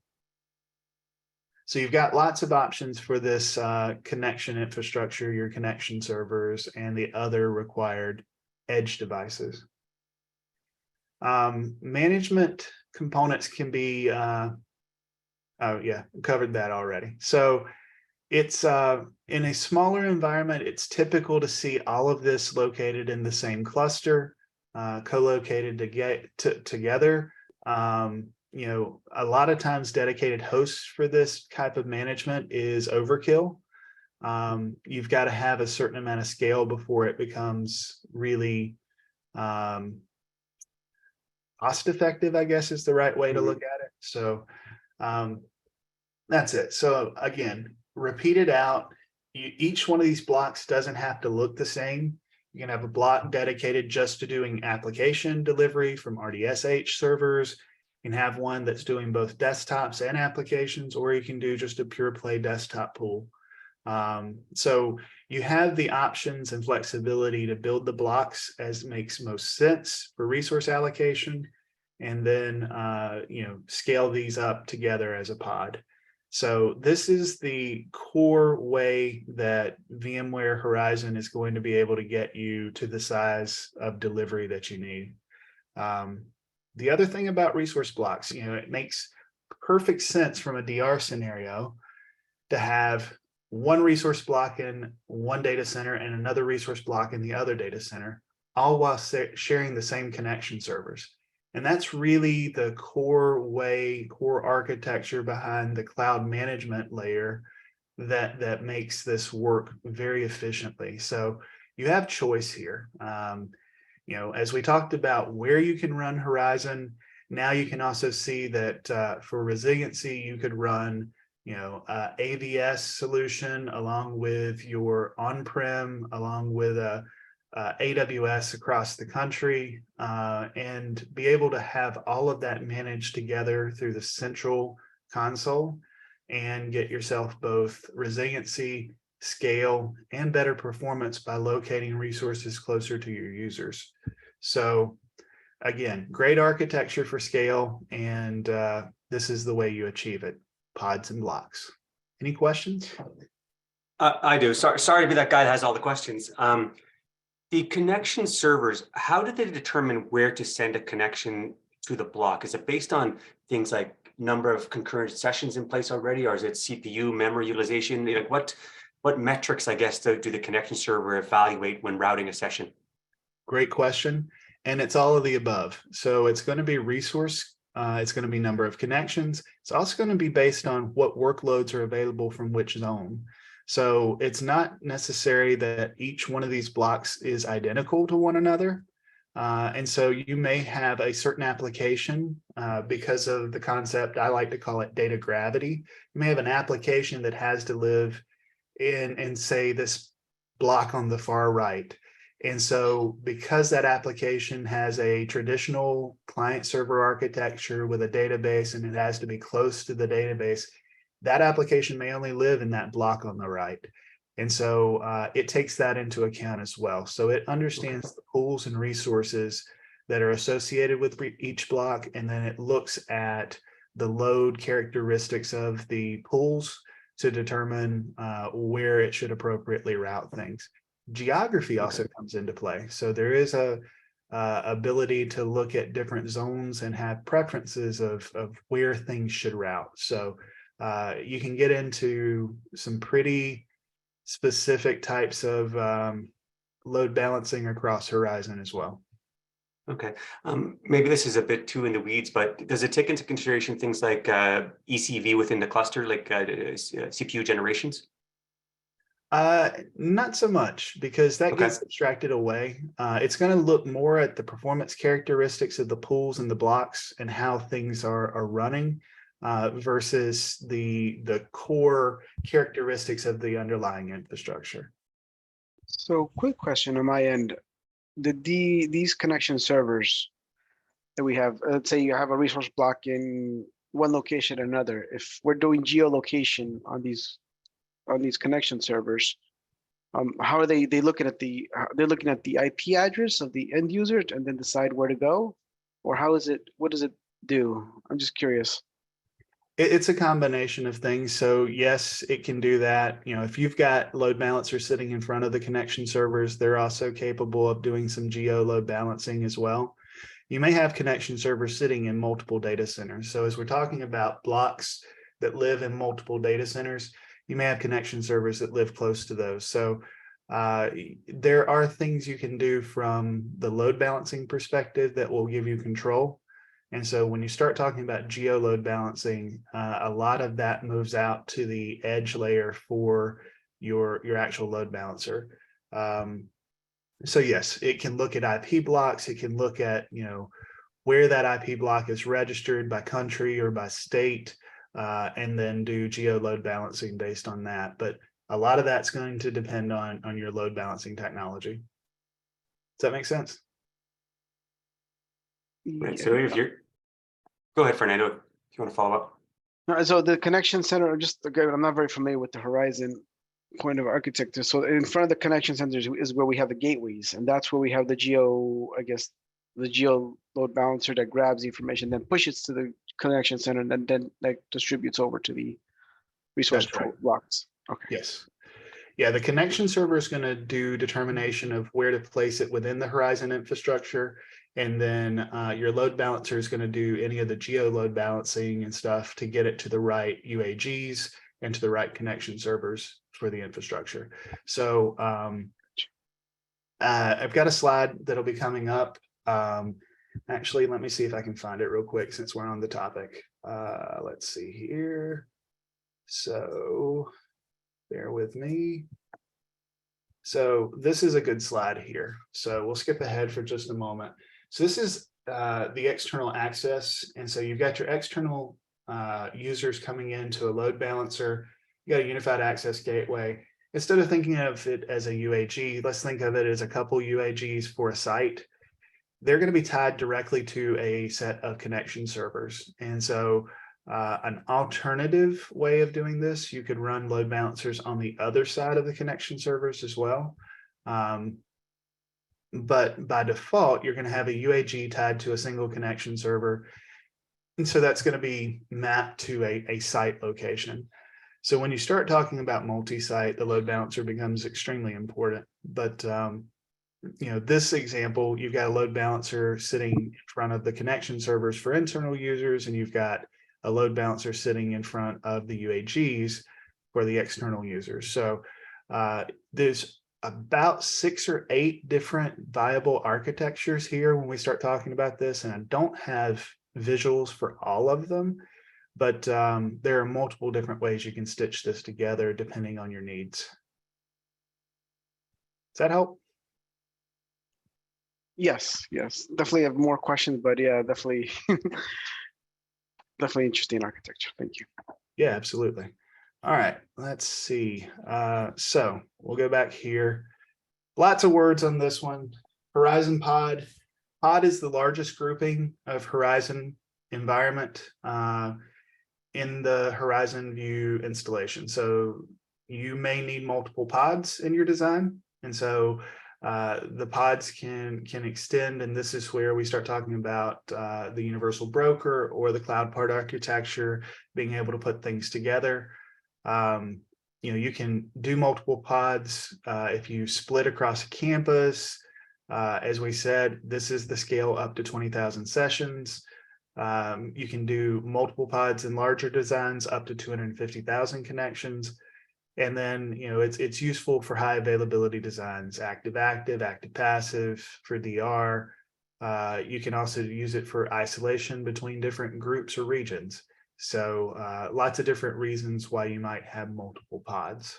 So you've got lots of options for this connection infrastructure, your connection servers, and the other required edge devices. Management components can be, oh yeah, covered that already. So it's in a smaller environment, it's typical to see all of this located in the same cluster, co-located together. A lot of times dedicated hosts for this type of management is overkill. You've got to have a certain amount of scale before it becomes really cost effective, I guess is the right way to look at it. So that's it. So again, repeat it out. Each one of these blocks doesn't have to look the same. You can have a block dedicated just to doing application delivery from RDSH servers. You can have one that's doing both desktops and applications, or you can do just a pure play desktop pool. So you have the options and flexibility to build the blocks as makes most sense for resource allocation, and then scale these up together as a pod. So this is the core way that VMware Horizon is going to be able to get you to the size of delivery that you need. The other thing about resource blocks, it makes perfect sense from a DR scenario to have one resource block in one data center and another resource block in the other data center, all while sharing the same connection servers. And that's really the core architecture behind the cloud management layer that makes this work very efficiently. So you have choice here. As we talked about where you can run Horizon, now you can also see that for resiliency, you could run AVS solution along with your on-prem, along with AWS across the country, and be able to have all of that managed together through the central console and get yourself both resiliency, scale, and better performance by locating resources closer to your users. So again, great architecture for scale, and this is the way you achieve it. Pods and blocks. Any questions? I do. Sorry to be that guy that has all the questions. The connection servers, how do they determine where to send a connection to the block? Is it based on things like number of concurrent sessions in place already, or is it CPU, memory utilization? Like what metrics, I guess, do the connection server evaluate when routing a session? Great question. And it's all of the above. So it's going to be resource. It's going to be number of connections. It's also going to be based on what workloads are available from which zone. So it's not necessary that each one of these blocks is identical to one another. And so you may have a certain application because of the concept, I like to call it data gravity. You may have an application that has to live in say, this block on the far right. And so because that application has a traditional client server architecture with a database and it has to be close to the database, that application may only live in that block on the right. And so it takes that into account as well. So it understands the pools and resources that are associated with each block, and then it looks at the load characteristics of the pools to determine where it should appropriately route things. Geography also comes into play. So there is a ability to look at different zones and have preferences of where things should route. So you can get into some pretty specific types of load balancing across Horizon as well. Okay, maybe this is a bit too in the weeds, but does it take into consideration things like ECV within the cluster, like CPU generations? Not so much, because that Okay. gets abstracted away. It's going to look more at the performance characteristics of the pools and the blocks and how things are running versus the core characteristics of the underlying infrastructure. So quick question on my end. These connection servers that we have, let's say you have a resource block in one location or another. If we're doing geolocation on these connection servers, how are they looking at they're looking at the IP address of the end user and then decide where to go? Or how is it, what does it do? I'm just curious. It's a combination of things. So yes, it can do that. You know, if you've got load balancers sitting in front of the connection servers, they're also capable of doing some geo load balancing as well. You may have connection servers sitting in multiple data centers. So as we're talking about blocks that live in multiple data centers, you may have connection servers that live close to those. So there are things you can do from the load balancing perspective that will give you control. And so when you start talking about geo load balancing, a lot of that moves out to the edge layer for your actual load balancer. So yes, it can look at IP blocks. It can look at, you know, where that IP block is registered by country or by state, and then do geo load balancing based on that. But a lot of that's going to depend on your load balancing technology. Does that make sense? Right. So if you're, go ahead, Fernando, if you want to follow up. No, so the connection center, just again, I'm not very familiar with the Horizon point of architecture. So in front of the connection centers is where we have the gateways, and that's where we have the geo, I guess, the geo load balancer that grabs the information, then pushes to the connection center, and then like distributes over to the resource blocks. Okay. Yes. Yeah, the connection server is going to do determination of where to place it within the Horizon infrastructure. And then your load balancer is going to do any of the geo load balancing and stuff to get it to the right UAGs and to the right connection servers for the infrastructure. So I've got a slide that'll be coming up. Actually, let me see if I can find it real quick since we're on the topic. Let's see here. So bear with me. So this is a good slide here. So we'll skip ahead for just a moment. So this is the external access. And so you've got your external users coming into a load balancer. You got a unified access gateway. Instead of thinking of it as a UAG, let's think of it as a couple UAGs for a site. They're going to be tied directly to a set of connection servers. And so an alternative way of doing this, you could run load balancers on the other side of the connection servers as well. But by default, you're going to have a UAG tied to a single connection server. And so that's going to be mapped to a site location. So when you start talking about multi-site, the load balancer becomes extremely important. But you know, this example, you've got a load balancer sitting in front of the connection servers for internal users, and you've got a load balancer sitting in front of the UAGs for the external users. So there's about 6 or 8 different viable architectures here when we start talking about this, and I don't have visuals for all of them, but there are multiple different ways you can stitch this together depending on your needs. Does that help? Yes, definitely have more questions, but yeah, definitely definitely interesting architecture. Thank you. Yeah, absolutely. All right, let's see. So we'll go back here. Lots of words on this one. Horizon Pod. Pod is the largest grouping of Horizon environment in the Horizon View installation. So you may need multiple pods in your design. And so The pods can extend, and this is where we start talking about the universal broker or the cloud pod architecture, being able to put things together. You can do multiple pods if you split across a campus. As we said, this is the scale up to 20,000 sessions. You can do multiple pods in larger designs up to 250,000 connections. And then, it's useful for high availability designs, active-active, active-passive for DR. You can also use it for isolation between different groups or regions. So lots of different reasons why you might have multiple pods.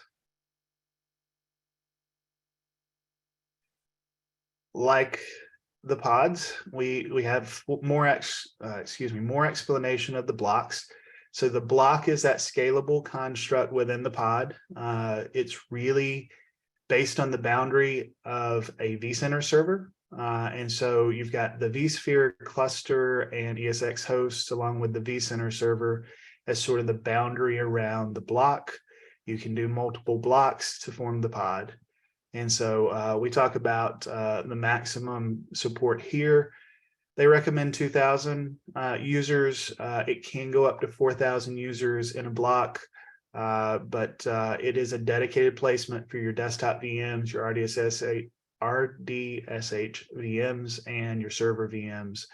Like the pods, we have more explanation of the blocks. So the block is that scalable construct within the pod. It's really based on the boundary of a vCenter server. And so you've got the vSphere cluster and ESX hosts along with the vCenter server as sort of the boundary around the block. You can do multiple blocks to form the pod. And so we talk about the maximum support here. They recommend 2,000 users. It can go up to 4,000 users in a block, but it is a dedicated placement for your desktop VMs, your RDSH VMs, and your server VMs.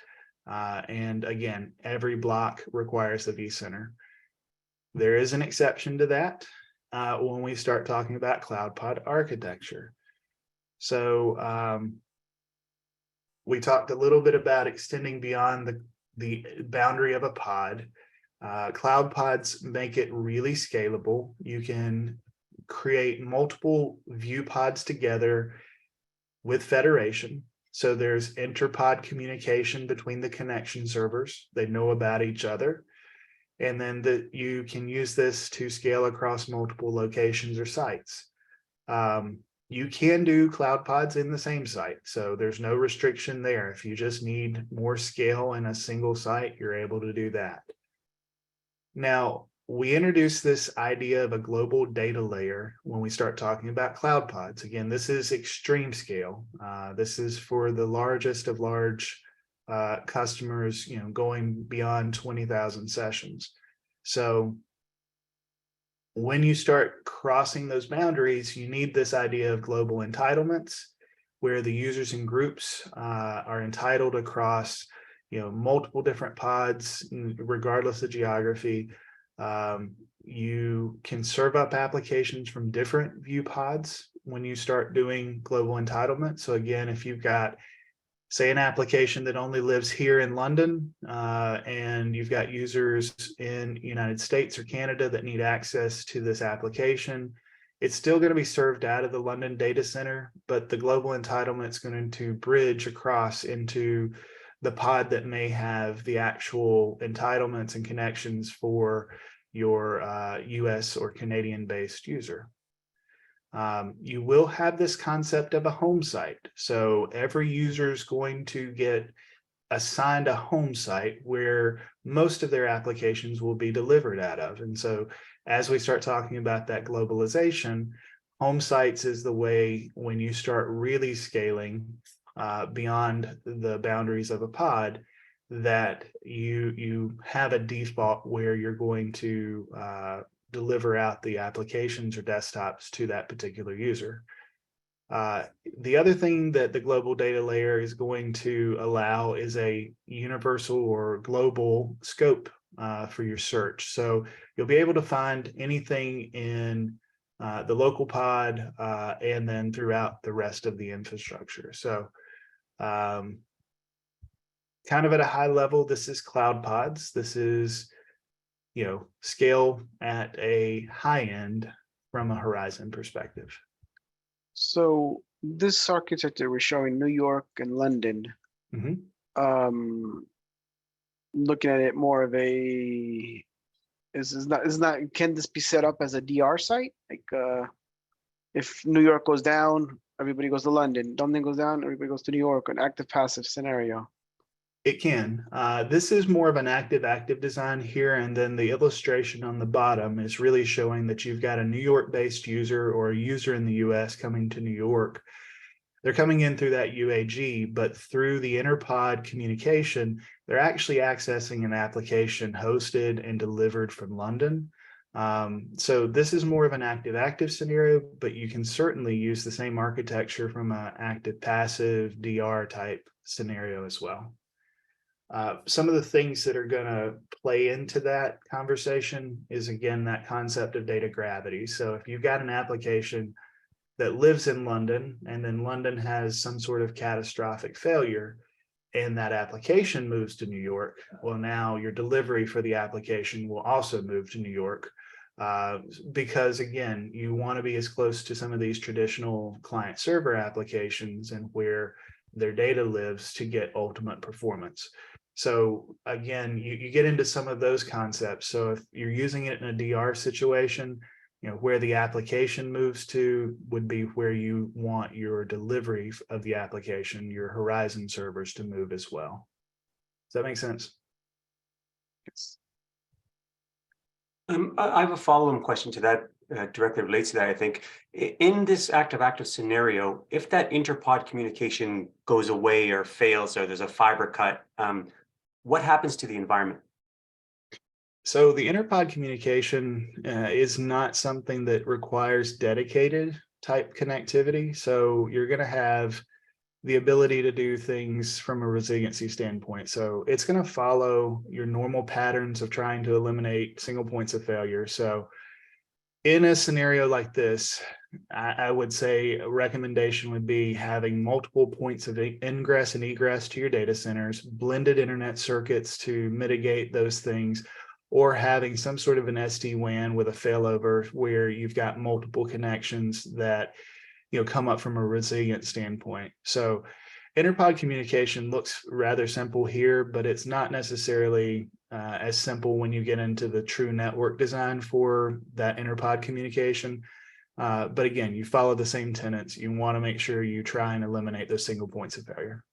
And again, every block requires the vCenter. There is an exception to that when we start talking about cloud pod architecture. So we talked a little bit about extending beyond the boundary of a pod. Cloud pods make it really scalable. You can create multiple view pods together with federation. So there's inter-pod communication between the connection servers. They know about each other. And then you can use this to scale across multiple locations or sites. You can do cloud pods in the same site, so there's no restriction there. If you just need more scale in a single site, you're able to do that. Now, we introduce this idea of a global data layer when we start talking about cloud pods. Again, this is extreme scale. This is for the largest of large customers, going beyond 20,000 sessions. So when you start crossing those boundaries, you need this idea of global entitlements, where the users and groups are entitled across, multiple different pods, regardless of geography. You can serve up applications from different view pods when you start doing global entitlement. So again, if you've got, say, an application that only lives here in London, and you've got users in the United States or Canada that need access to this application, it's still going to be served out of the London data center, but the global entitlement is going to bridge across into the pod that may have the actual entitlements and connections for your US or Canadian based user. You will have this concept of a home site. So every user is going to get assigned a home site where most of their applications will be delivered out of. And so as we start talking about that globalization, home sites is the way when you start really scaling beyond the boundaries of a pod, that you have a default where you're going to deliver out the applications or desktops to that particular user. The other thing that the global data layer is going to allow is a universal or global scope for your search. So you'll be able to find anything in the local pod and then throughout the rest of the infrastructure. So kind of at a high level, this is cloud pods. This is, scale at a high end from a Horizon perspective. So this architecture we're showing New York and London. Looking at it more of a, can this be set up as a DR site? Like if New York goes down, everybody goes to London. London goes down, everybody goes to New York, an active passive scenario. It can. This is more of an active design here, and then the illustration on the bottom is really showing that you've got a New York based user or a user in the US coming to New York. they're coming in through that UAG, but through the interpod communication, they're actually accessing an application hosted and delivered from London. So this is more of an active-active scenario, but you can certainly use the same architecture from an active-passive DR type scenario as well. Some of the things that are going to play into that conversation is, again, that concept of data gravity. So if you've got an application that lives in London and then London has some sort of catastrophic failure and that application moves to New York, well, now your delivery for the application will also move to New York. Because again, you want to be as close to some of these traditional client server applications and where their data lives to get ultimate performance. So again, you get into some of those concepts. So if you're using it in a DR situation, where the application moves to would be where you want your delivery of the application, your Horizon servers, to move as well. Does that make sense? Yes. I have a follow-on question to that, directly relates to that, I think. In this active-active scenario, if that interpod communication goes away or fails, or there's a fiber cut, what happens to the environment? So the interpod communication is not something that requires dedicated type connectivity. So you're going to have the ability to do things from a resiliency standpoint. So it's going to follow your normal patterns of trying to eliminate single points of failure. So in a scenario like this, I would say a recommendation would be having multiple points of ingress and egress to your data centers, blended internet circuits to mitigate those things, or having some sort of an SD-WAN with a failover where you've got multiple connections that come up from a resilient standpoint. So interpod communication looks rather simple here, but it's not necessarily as simple when you get into the true network design for that interpod communication. But again, you follow the same tenets. You want to make sure you try and eliminate those single points of failure.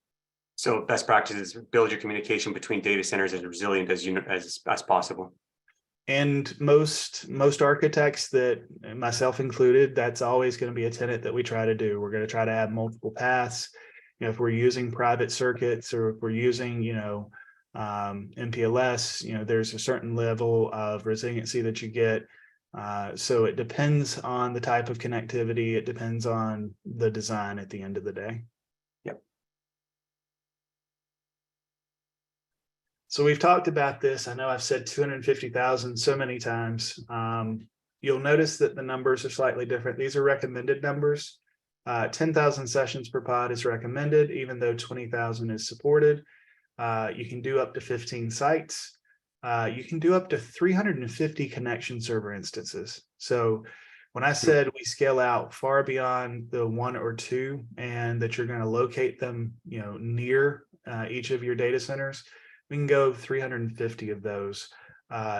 So best practices, build your communication between data centers as resilient as possible. And most architects, that myself included, that's always going to be a tenet that we try to do. We're going to try to add multiple paths. If we're using private circuits or if we're using, MPLS, there's a certain level of resiliency that you get. So it depends on the type of connectivity. It depends on the design at the end of the day. Yep. So we've talked about this. I know I've said 250,000 so many times. You'll notice that the numbers are slightly different. These are recommended numbers. 10,000 sessions per pod is recommended, even though 20,000 is supported. You can do up to 15 sites. You can do up to 350 connection server instances. So when I said we scale out far beyond the 1 or 2 and that you're going to locate them, near each of your data centers, we can go 350 of those.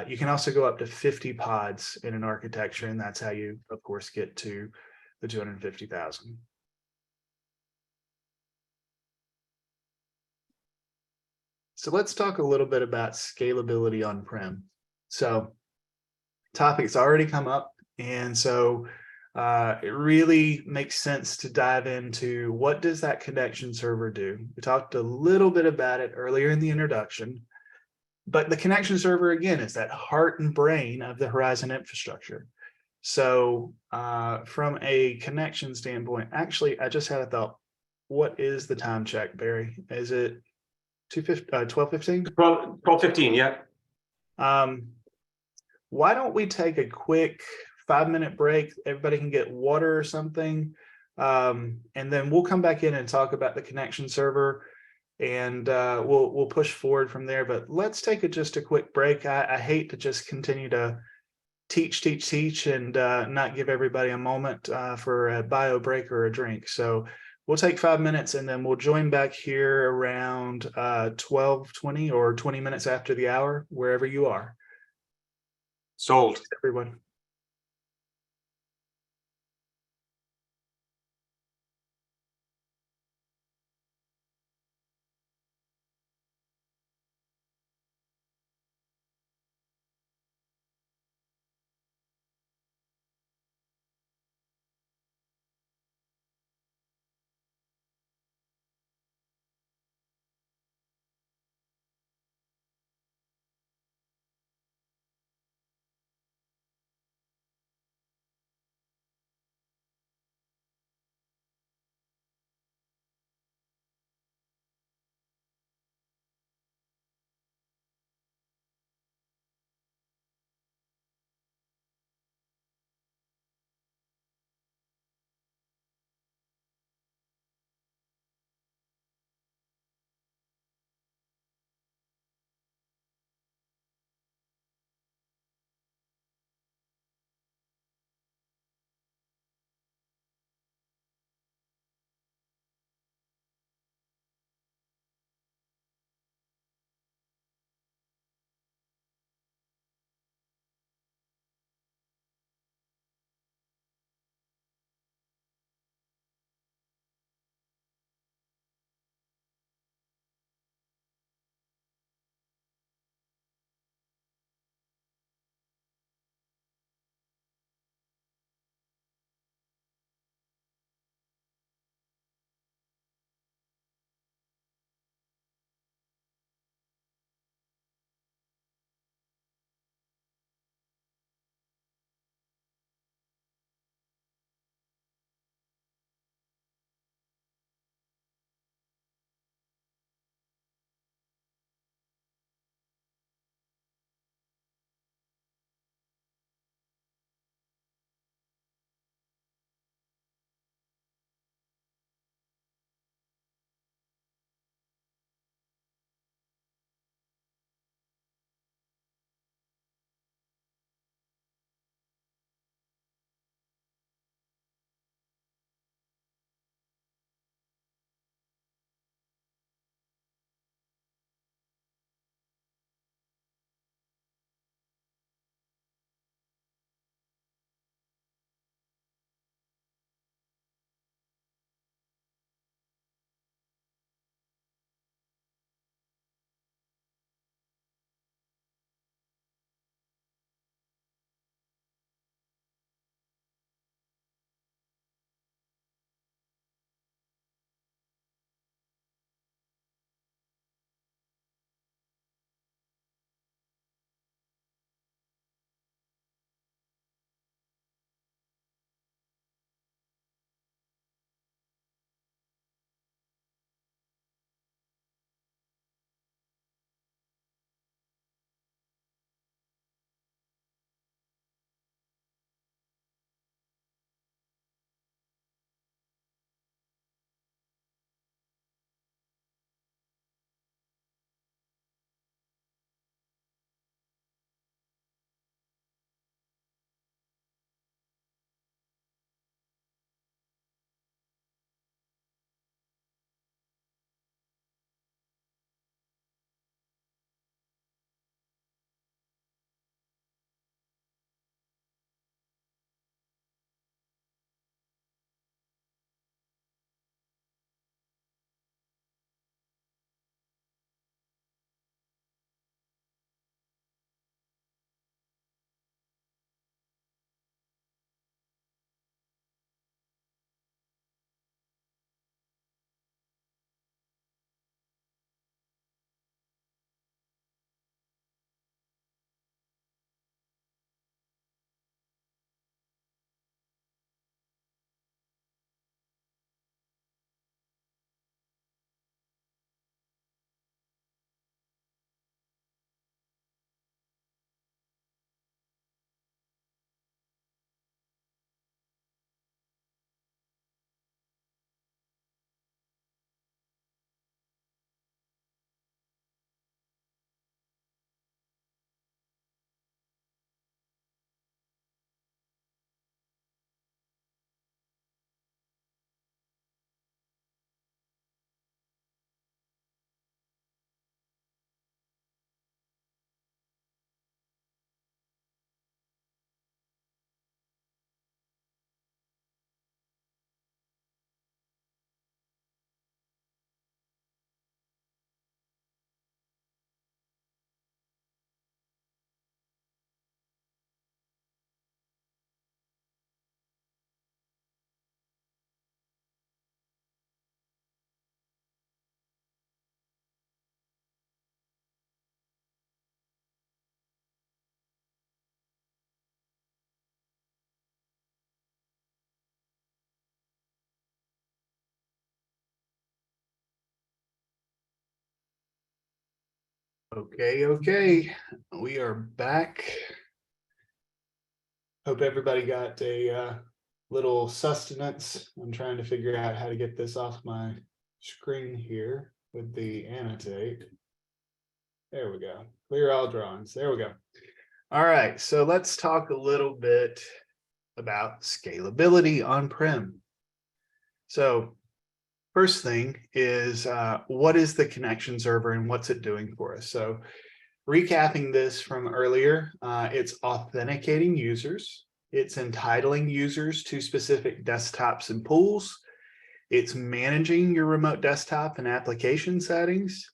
You can also go up to 50 pods in an architecture, and that's how you, of course, get to the 250,000. So let's talk a little bit about scalability on-prem. So topic's already come up, and so it really makes sense to dive into what does that connection server do. We talked a little bit about it earlier in the introduction, but the connection server, again, is that heart and brain of the Horizon infrastructure. So from a connection standpoint, actually, I just had a thought. What is the time check, Barry? Is it 12:15? 12:15, yeah. Why don't we take a quick 5-minute break? Everybody can get water or something. And then we'll come back in and talk about the connection server, and we'll push forward from there. But let's take just a quick break. I hate to just continue to teach and not give everybody a moment for a bio break or a drink. So we'll take 5 minutes and then we'll join back here around 12:20 or 20 minutes after the hour, wherever you are. Sold. Thanks, everyone. Okay, we are back. Hope everybody got a little sustenance. I'm trying to figure out how to get this off my screen here with the annotate. There we go. Clear all drawings. There we go. All right, so let's talk a little bit about scalability on-prem. So first thing is what is the connection server and what's it doing for us? So recapping this from earlier, it's authenticating users. It's entitling users to specific desktops and pools. It's managing your remote desktop and application settings.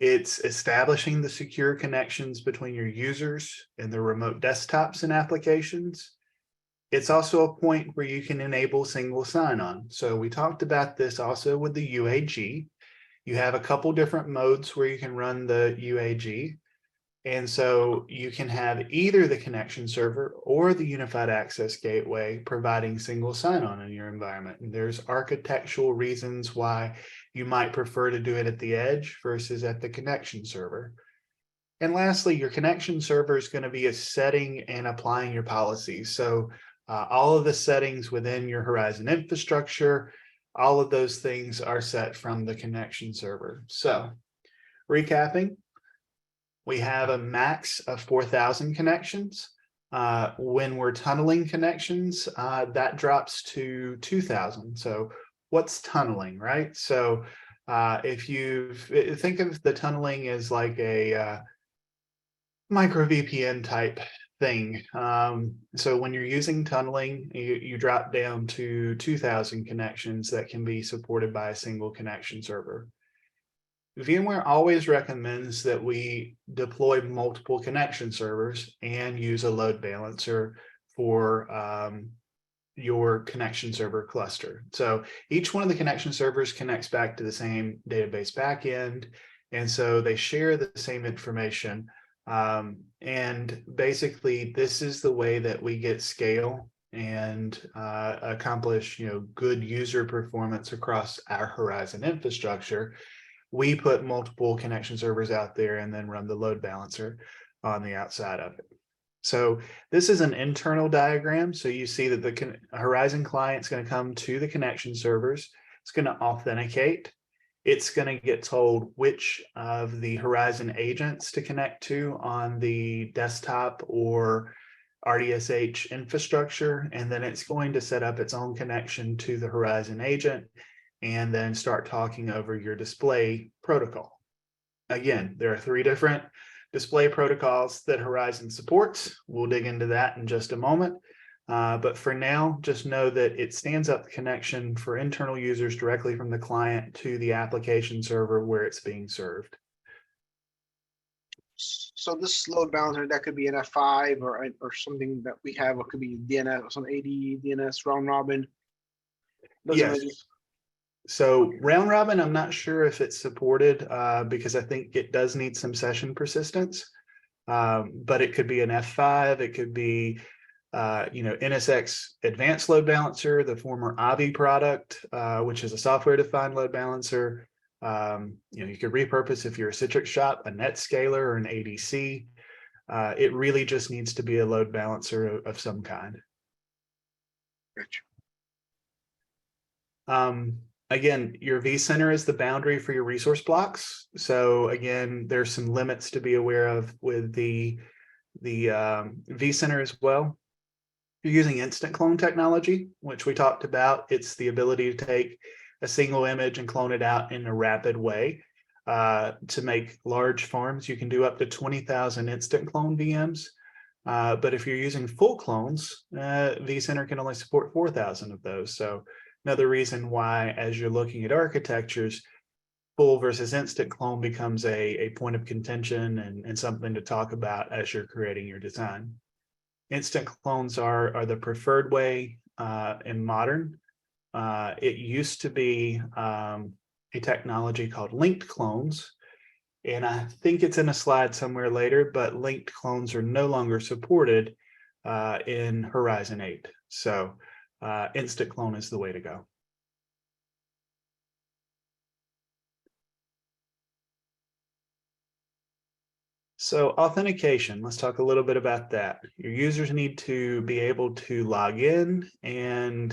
It's establishing the secure connections between your users and the remote desktops and applications. It's also a point where you can enable single sign-on. So we talked about this also with the UAG. You have a couple different modes where you can run the UAG. And so you can have either the connection server or the unified access gateway providing single sign-on in your environment. And there's architectural reasons why you might prefer to do it at the edge versus at the connection server. And lastly, your connection server is going to be a setting and applying your policies. So all of the settings within your Horizon infrastructure, all of those things are set from the connection server. So recapping, we have a max of 4,000 connections. When we're tunneling connections, that drops to 2,000. So what's tunneling, right? So if you think of the tunneling as like a micro VPN type thing. So when you're using tunneling, you drop down to 2,000 connections that can be supported by a single connection server. VMware always recommends that we deploy multiple connection servers and use a load balancer for your connection server cluster. So each one of the connection servers connects back to the same database backend, and so they share the same information. And basically, this is the way that we get scale and accomplish, good user performance across our Horizon infrastructure. We put multiple connection servers out there and then run the load balancer on the outside of it. So this is an internal diagram. So you see that the Horizon client is going to come to the connection servers. It's going to authenticate. It's going to get told which of the Horizon agents to connect to on the desktop or RDSH infrastructure. And then it's going to set up its own connection to the Horizon agent and then start talking over your display protocol. Again, there are 3 different display protocols that Horizon supports. We'll dig into that in just a moment. But for now, just know that it stands up the connection for internal users directly from the client to the application server where it's being served. So this load balancer, that could be an F5 or something that we have, or could be DNS, some AD, DNS, round robin. Yes. So round robin, I'm not sure if it's supported because I think it does need some session persistence, but it could be an F5, it could be NSX Advanced Load Balancer, the former Avi product, which is a software-defined load balancer. You could repurpose, if you're a Citrix shop, a NetScaler or an ADC. It really just needs to be a load balancer of some kind. Gotcha. Again, your vCenter is the boundary for your resource blocks. So again, there's some limits to be aware of with the vCenter as well. You're using instant clone technology, which we talked about. It's the ability to take a single image and clone it out in a rapid way. To make large farms, you can do up to 20,000 instant clone VMs. But if you're using full clones, vCenter can only support 4,000 of those. So another reason why, as you're looking at architectures, full versus instant clone becomes a point of contention and something to talk about as you're creating your design. Instant clones are the preferred way in modern. It used to be a technology called linked clones, and I think it's in a slide somewhere later, but linked clones are no longer supported in Horizon 8. So instant clone is the way to go. So authentication, let's talk a little bit about that. Your users need to be able to log in, and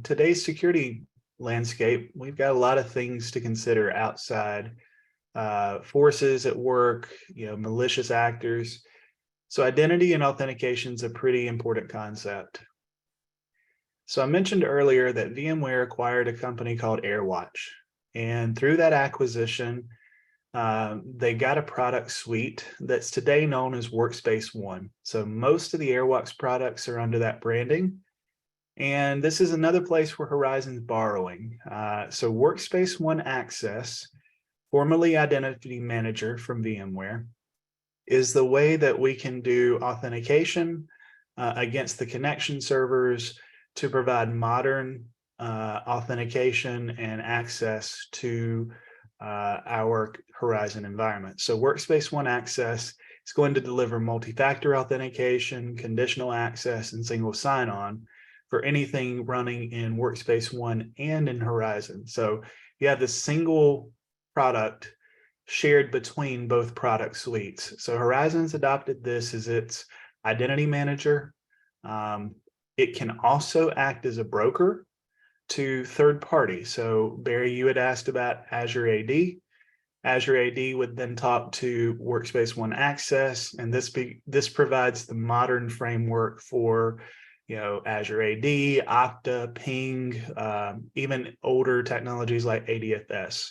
today's security landscape, we've got a lot of things to consider outside forces at work, malicious actors. So identity and authentication is a pretty important concept. So I mentioned earlier that VMware acquired a company called AirWatch, and through that acquisition, they got a product suite that's today known as Workspace ONE. So most of the AirWatch products are under that branding. And this is another place where Horizon's borrowing. So Workspace ONE Access, formerly Identity Manager from VMware, is the way that we can do authentication against the connection servers to provide modern authentication and access to our Horizon environment. So Workspace ONE Access is going to deliver multi-factor authentication, conditional access, and single sign-on for anything running in Workspace ONE and in Horizon. So you have this single product shared between both product suites. So Horizon's adopted this as its identity manager. It can also act as a broker to third parties. So Barry, you had asked about Azure AD. Azure AD would then talk to Workspace ONE Access, and this provides the modern framework for Azure AD, Okta, Ping, even older technologies like ADFS.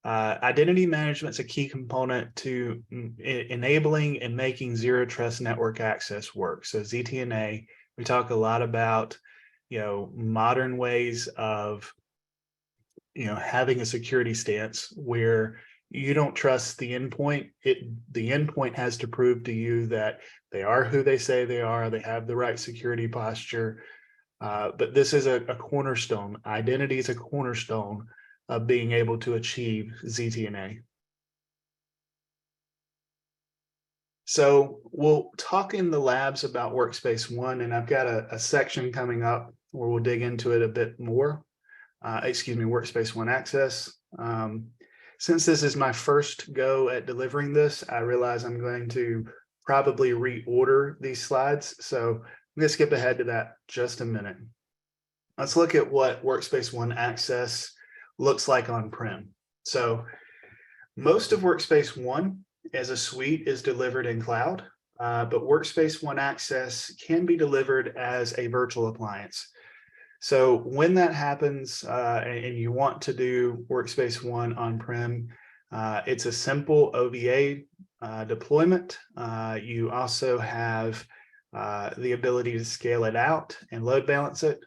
Identity management is a key component to enabling and making zero trust network access work. So ZTNA, we talk a lot about modern ways of having a security stance where you don't trust the endpoint. The endpoint has to prove to you that they are who they say they are, they have the right security posture. But this is a cornerstone. Identity is a cornerstone of being able to achieve ZTNA. So we'll talk in the labs about Workspace ONE, and I've got a section coming up where we'll dig into it a bit more. Workspace ONE Access. Since this is my first go at delivering this, I realize I'm going to probably reorder these slides. So I'm going to skip ahead to that just a minute. Let's look at what Workspace ONE Access looks like on-prem. So most of Workspace ONE as a suite is delivered in cloud, but Workspace ONE Access can be delivered as a virtual appliance. So when that happens and you want to do Workspace ONE on-prem, it's a simple OVA deployment. You also have the ability to scale it out and load balance it.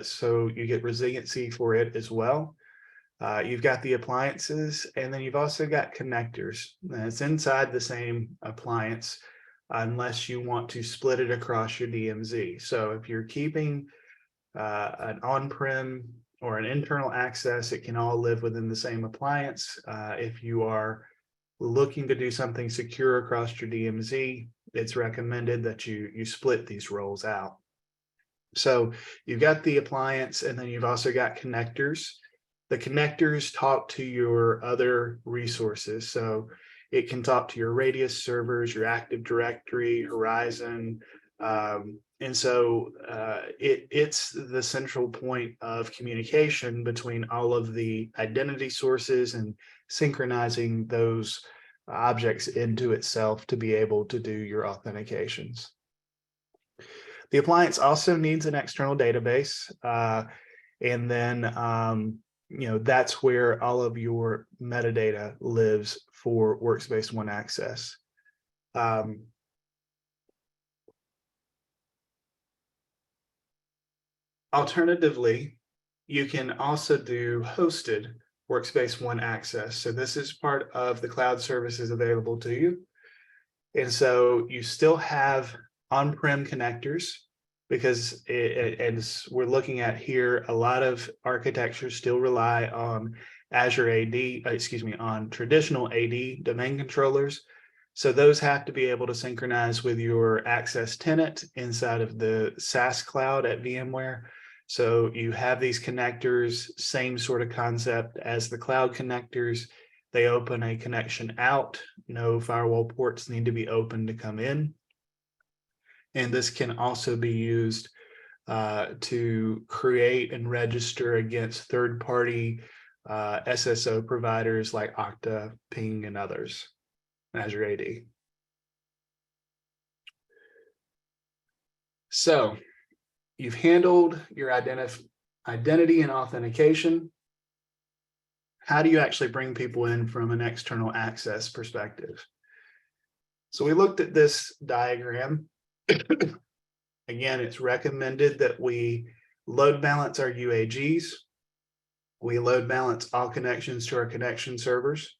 So you get resiliency for it as well. You've got the appliances, and then you've also got connectors. And it's inside the same appliance unless you want to split it across your DMZ. So if you're keeping an on-prem or an internal access, it can all live within the same appliance. If you are looking to do something secure across your DMZ, it's recommended that you split these roles out. So you've got the appliance, and then you've also got connectors. The connectors talk to your other resources. So it can talk to your Radius servers, your Active Directory, Horizon. And so it's the central point of communication between all of the identity sources and synchronizing those objects into itself to be able to do your authentications. The appliance also needs an external database. And then that's where all of your metadata lives for Workspace ONE Access. Alternatively, you can also do hosted Workspace ONE Access. So this is part of the cloud services available to you. And so you still have on-prem connectors, because as we're looking at here, a lot of architectures still rely on Azure AD, on traditional AD domain controllers. So those have to be able to synchronize with your access tenant inside of the SaaS cloud at VMware. So you have these connectors, same sort of concept as the cloud connectors. they open a connection out. No firewall ports need to be open to come in. And this can also be used to create and register against third-party SSO providers like Okta, Ping, and others, Azure AD. So you've handled your identity and authentication. How do you actually bring people in from an external access perspective? So we looked at this diagram. Again, it's recommended that we load balance our UAGs. We load balance all connections to our connection servers.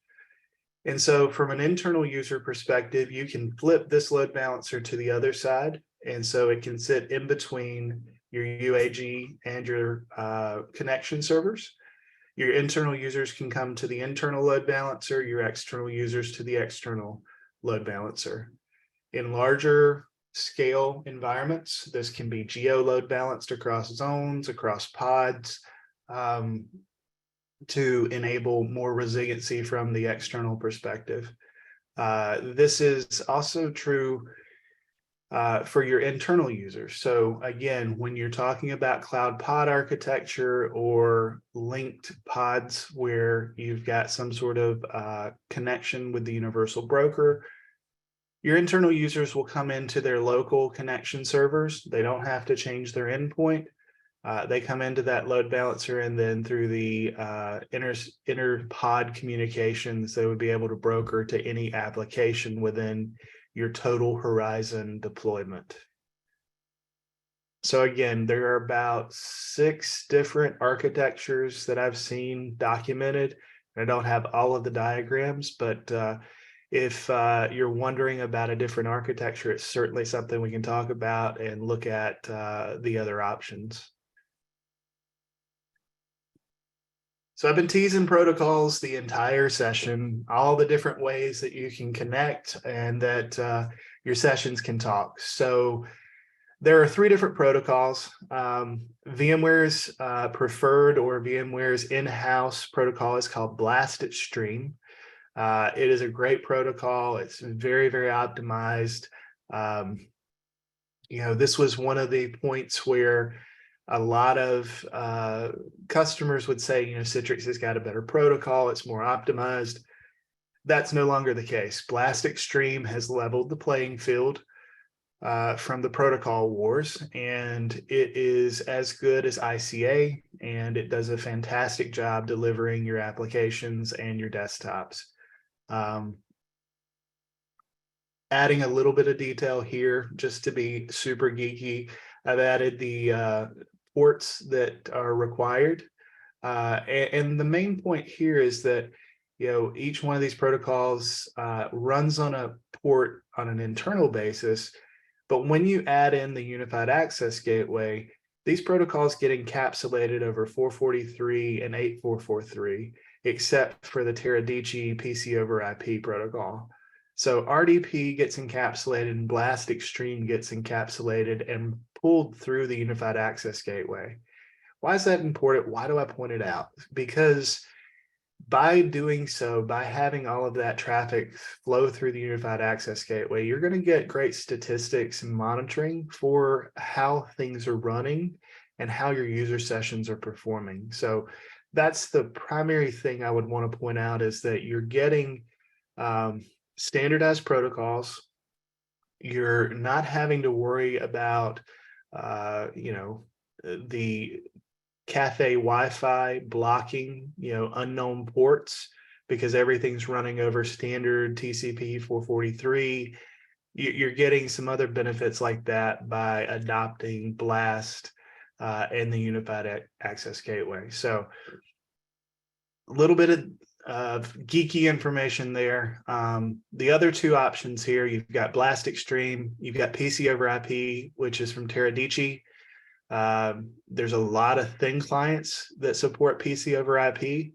And so from an internal user perspective, you can flip this load balancer to the other side. And so it can sit in between your UAG and your connection servers. Your internal users can come to the internal load balancer, your external users to the external load balancer. In larger scale environments, this can be geo load balanced across zones, across pods, to enable more resiliency from the external perspective. This is also true for your internal users. So again, when you're talking about cloud pod architecture or linked pods where you've got some sort of connection with the universal broker, your internal users will come into their local connection servers. They don't have to change their endpoint. They come into that load balancer, and then through the inter pod communications, they would be able to broker to any application within your total Horizon deployment. So again, there are about 6 different architectures that I've seen documented. I don't have all of the diagrams, but if you're wondering about a different architecture, it's certainly something we can talk about and look at the other options. So I've been teasing protocols the entire session, all the different ways that you can connect and that your sessions can talk. So there are 3 different protocols. VMware's preferred or VMware's in-house protocol is called Blast Stream. It is a great protocol. It's very, very optimized. This was one of the points where a lot of customers would say, Citrix has got a better protocol. It's more optimized. That's no longer the case. Blast Stream has leveled the playing field from the protocol wars, and it is as good as ICA, and it does a fantastic job delivering your applications and your desktops. Adding a little bit of detail here, just to be super geeky, I've added the ports that are required. And the main point here is that, each one of these protocols runs on a port on an internal basis. But when you add in the unified access gateway, these protocols get encapsulated over 443 and 8443, except for the Teradici PC over IP protocol. So RDP gets encapsulated and Blast Stream gets encapsulated and pulled through the unified access gateway. Why is that important? Why do I point it out? Because by doing so, by having all of that traffic flow through the unified access gateway, you're going to get great statistics and monitoring for how things are running and how your user sessions are performing. So that's the primary thing I would want to point out, is that you're getting standardized protocols. You're not having to worry about, the cafe Wi-Fi blocking, unknown ports, because everything's running over standard TCP 443. You're getting some other benefits like that by adopting Blast and the unified access gateway. So a little bit of geeky information there. The other 2 options here, you've got Blast Stream, you've got PC over IP, which is from Teradici. There's a lot of thin clients that support PC over IP.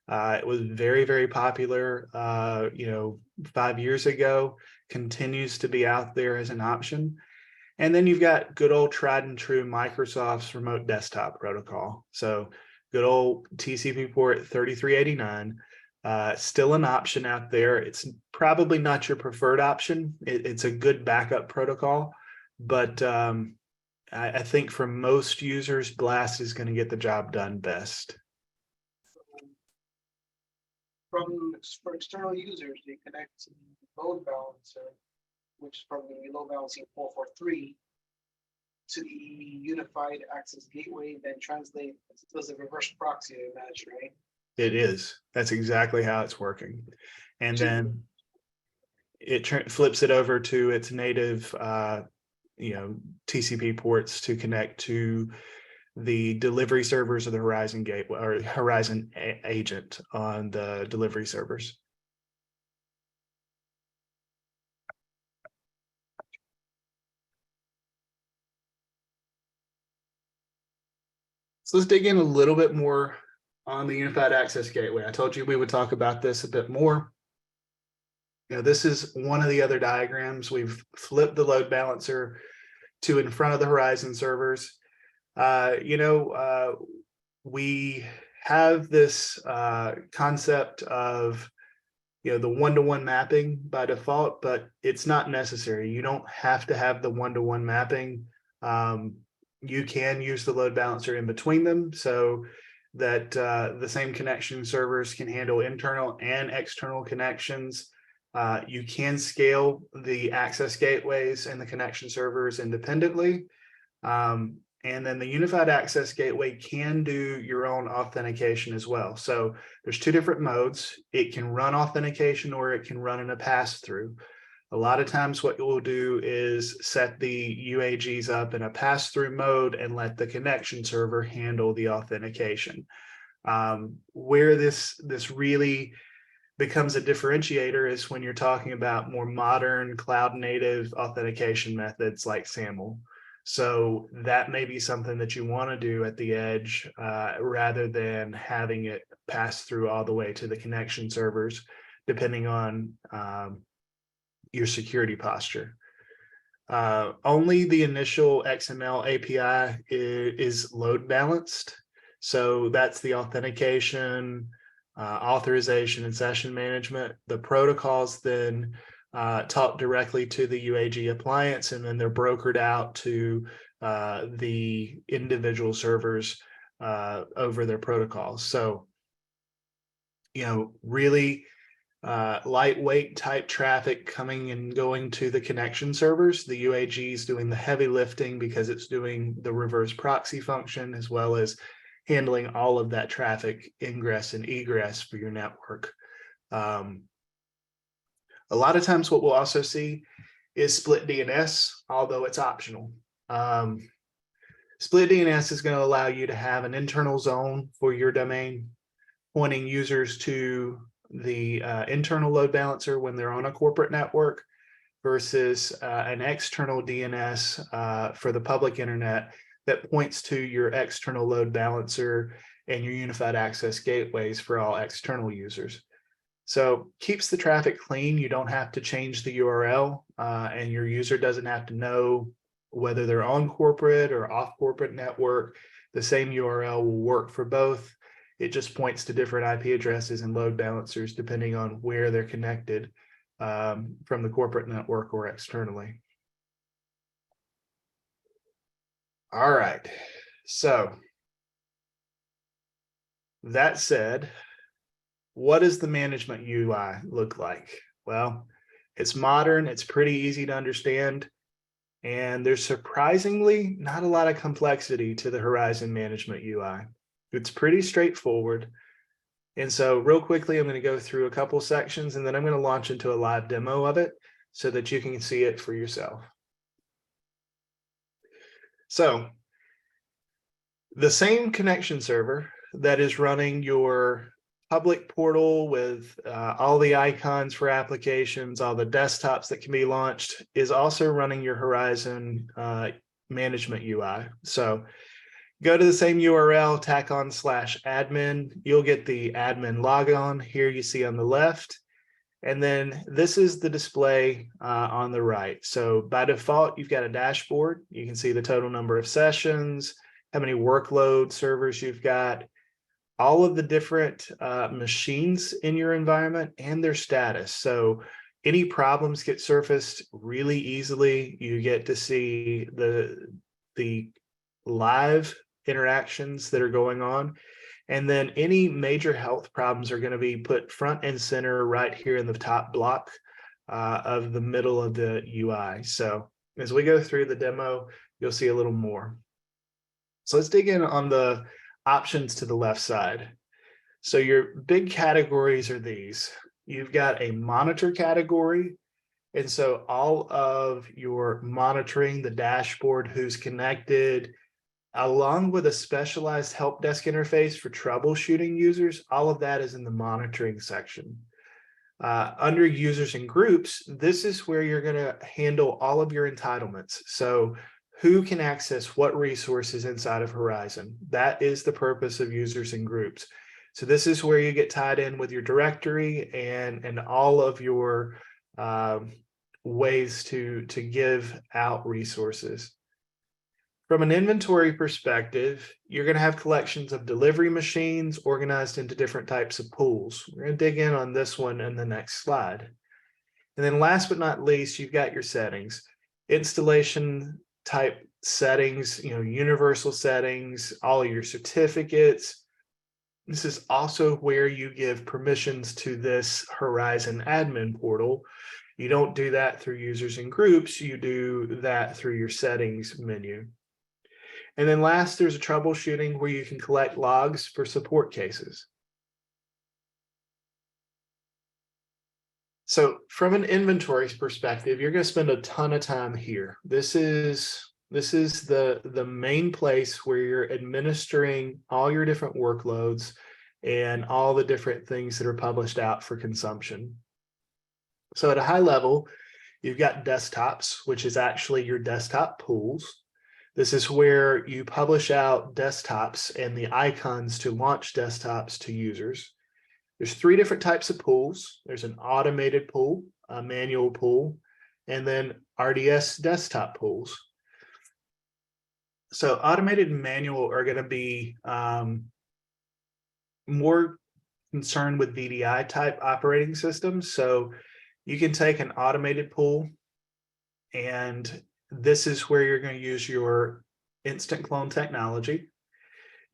It was very, very popular, 5 years ago, continues to be out there as an option. And then you've got good old tried and true Microsoft's remote desktop protocol. So good old TCP port 3389. Still an option out there. It's probably not your preferred option. It's a good backup protocol, but I think for most users, Blast is going to get the job done best. For external users, they connect to the load balancer, which is from the load balancing 443 to the unified access gateway, then translate, does a reverse proxy, I imagine, right? It is. That's exactly how it's working. And then it flips it over to its native, TCP ports to connect to the delivery servers of the Horizon gateway or Horizon agent on the delivery servers. So let's dig in a little bit more on the unified access gateway. I told you we would talk about this a bit more. This is one of the other diagrams. We've flipped the load balancer to in front of the Horizon servers. We have this concept of the one-to-one mapping by default, but it's not necessary. You don't have to have the one-to-one mapping. You can use the load balancer in between them so that the same connection servers can handle internal and external connections. You can scale the access gateways and the connection servers independently. And then the unified access gateway can do your own authentication as well. So there's two different modes. It can run authentication or it can run in a pass-through. A lot of times what we'll do is set the UAGs up in a pass-through mode and let the connection server handle the authentication. Where this really becomes a differentiator is when you're talking about more modern cloud-native authentication methods like SAML. So that may be something that you want to do at the edge rather than having it pass through all the way to the connection servers, depending on your security posture. Only the initial XML API is load balanced. So that's the authentication, authorization, and session management. The protocols then talk directly to the UAG appliance, and then they're brokered out to the individual servers over their protocols. So, really lightweight type traffic coming and going to the connection servers. The UAG is doing the heavy lifting because it's doing the reverse proxy function as well as handling all of that traffic ingress and egress for your network. A lot of times what we'll also see is split DNS, although it's optional. Split DNS is going to allow you to have an internal zone for your domain, pointing users to the internal load balancer when they're on a corporate network versus an external DNS for the public internet that points to your external load balancer and your unified access gateways for all external users. So keeps the traffic clean. You don't have to change the URL and your user doesn't have to know whether they're on corporate or off corporate network. The same URL will work for both. It just points to different IP addresses and load balancers depending on where they're connected from the corporate network or externally. All right, so that said, what does the management UI look like? Well, it's modern, it's pretty easy to understand, and there's surprisingly not a lot of complexity to the Horizon management UI. It's pretty straightforward. And so real quickly, I'm going to go through a couple sections and then I'm going to launch into a live demo of it so that you can see it for yourself. So the same connection server that is running your public portal with all the icons for applications, all the desktops that can be launched, is also running your Horizon management UI. So go to the same URL, tack on /admin. You'll get the admin logon here you see on the left. And then this is the display on the right. So by default, you've got a dashboard. You can see the total number of sessions, how many workload servers you've got. all of the different machines in your environment and their status. So any problems get surfaced really easily. You get to see the live interactions that are going on. And then any major health problems are going to be put front and center right here in the top block of the middle of the UI. So as we go through the demo, you'll see a little more. So let's dig in on the options to the left side. So your big categories are these. You've got a monitor category. And so all of your monitoring, the dashboard, who's connected, along with a specialized help desk interface for troubleshooting users, all of that is in the monitoring section. Under users and groups, this is where you're going to handle all of your entitlements. So who can access what resources inside of Horizon? That is the purpose of users and groups. So this is where you get tied in with your directory and all of your ways to give out resources. From an inventory perspective, you're going to have collections of delivery machines organized into different types of pools. We're going to dig in on this one in the next slide. And then last but not least, you've got your settings, installation type settings, universal settings, all of your certificates. This is also where you give permissions to this Horizon admin portal. You don't do that through users and groups, you do that through your settings menu. And then last, there's a troubleshooting where you can collect logs for support cases. So from an inventory perspective, you're going to spend a ton of time here. This is the main place where you're administering all your different workloads and all the different things that are published out for consumption. So at a high level, you've got desktops, which is actually your desktop pools. This is where you publish out desktops and the icons to launch desktops to users. There's 3 different types of pools. There's an automated pool, a manual pool, and then RDS desktop pools. So automated and manual are going to be more concerned with VDI type operating systems. So you can take an automated pool, and this is where you're going to use your instant clone technology.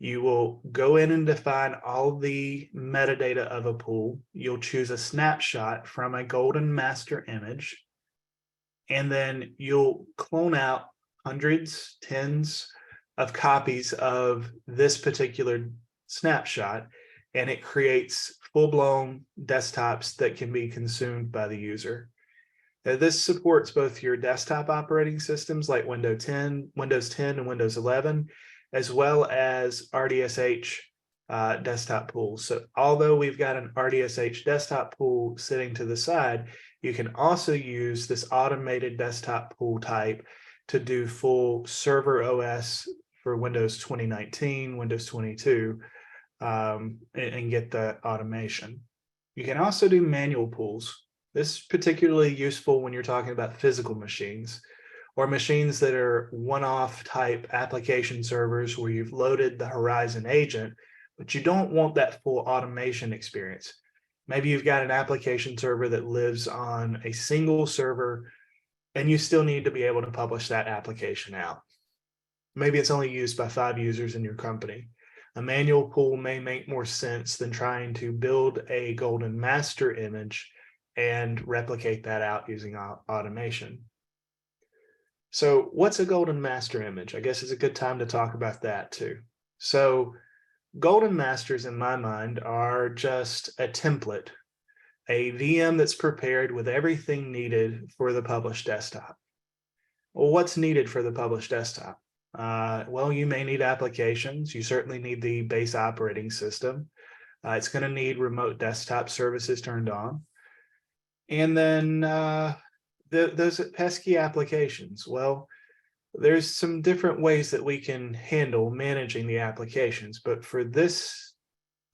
You will go in and define all the metadata of a pool. You'll choose a snapshot from a golden master image, and then you'll clone out hundreds, tens of copies of this particular snapshot, and it creates full-blown desktops that can be consumed by the user. Now, this supports both your desktop operating systems like Windows 10 and Windows 11, as well as RDSH desktop pools. So although we've got an RDSH desktop pool sitting to the side, you can also use this automated desktop pool type to do full server OS for Windows 2019, Windows 22, and get the automation. You can also do manual pools. This is particularly useful when you're talking about physical machines or machines that are one-off type application servers where you've loaded the Horizon agent, but you don't want that full automation experience. Maybe you've got an application server that lives on a single server and you still need to be able to publish that application out. Maybe it's only used by 5 users in your company. A manual pool may make more sense than trying to build a golden master image and replicate that out using automation. So what's a golden master image? I guess it's a good time to talk about that too. So golden masters in my mind are just a template, a VM that's prepared with everything needed for the published desktop. Well, what's needed for the published desktop? Well, you may need applications. You certainly need the base operating system. It's going to need remote desktop services turned on. And then those pesky applications. Well, there's some different ways that we can handle managing the applications. But for this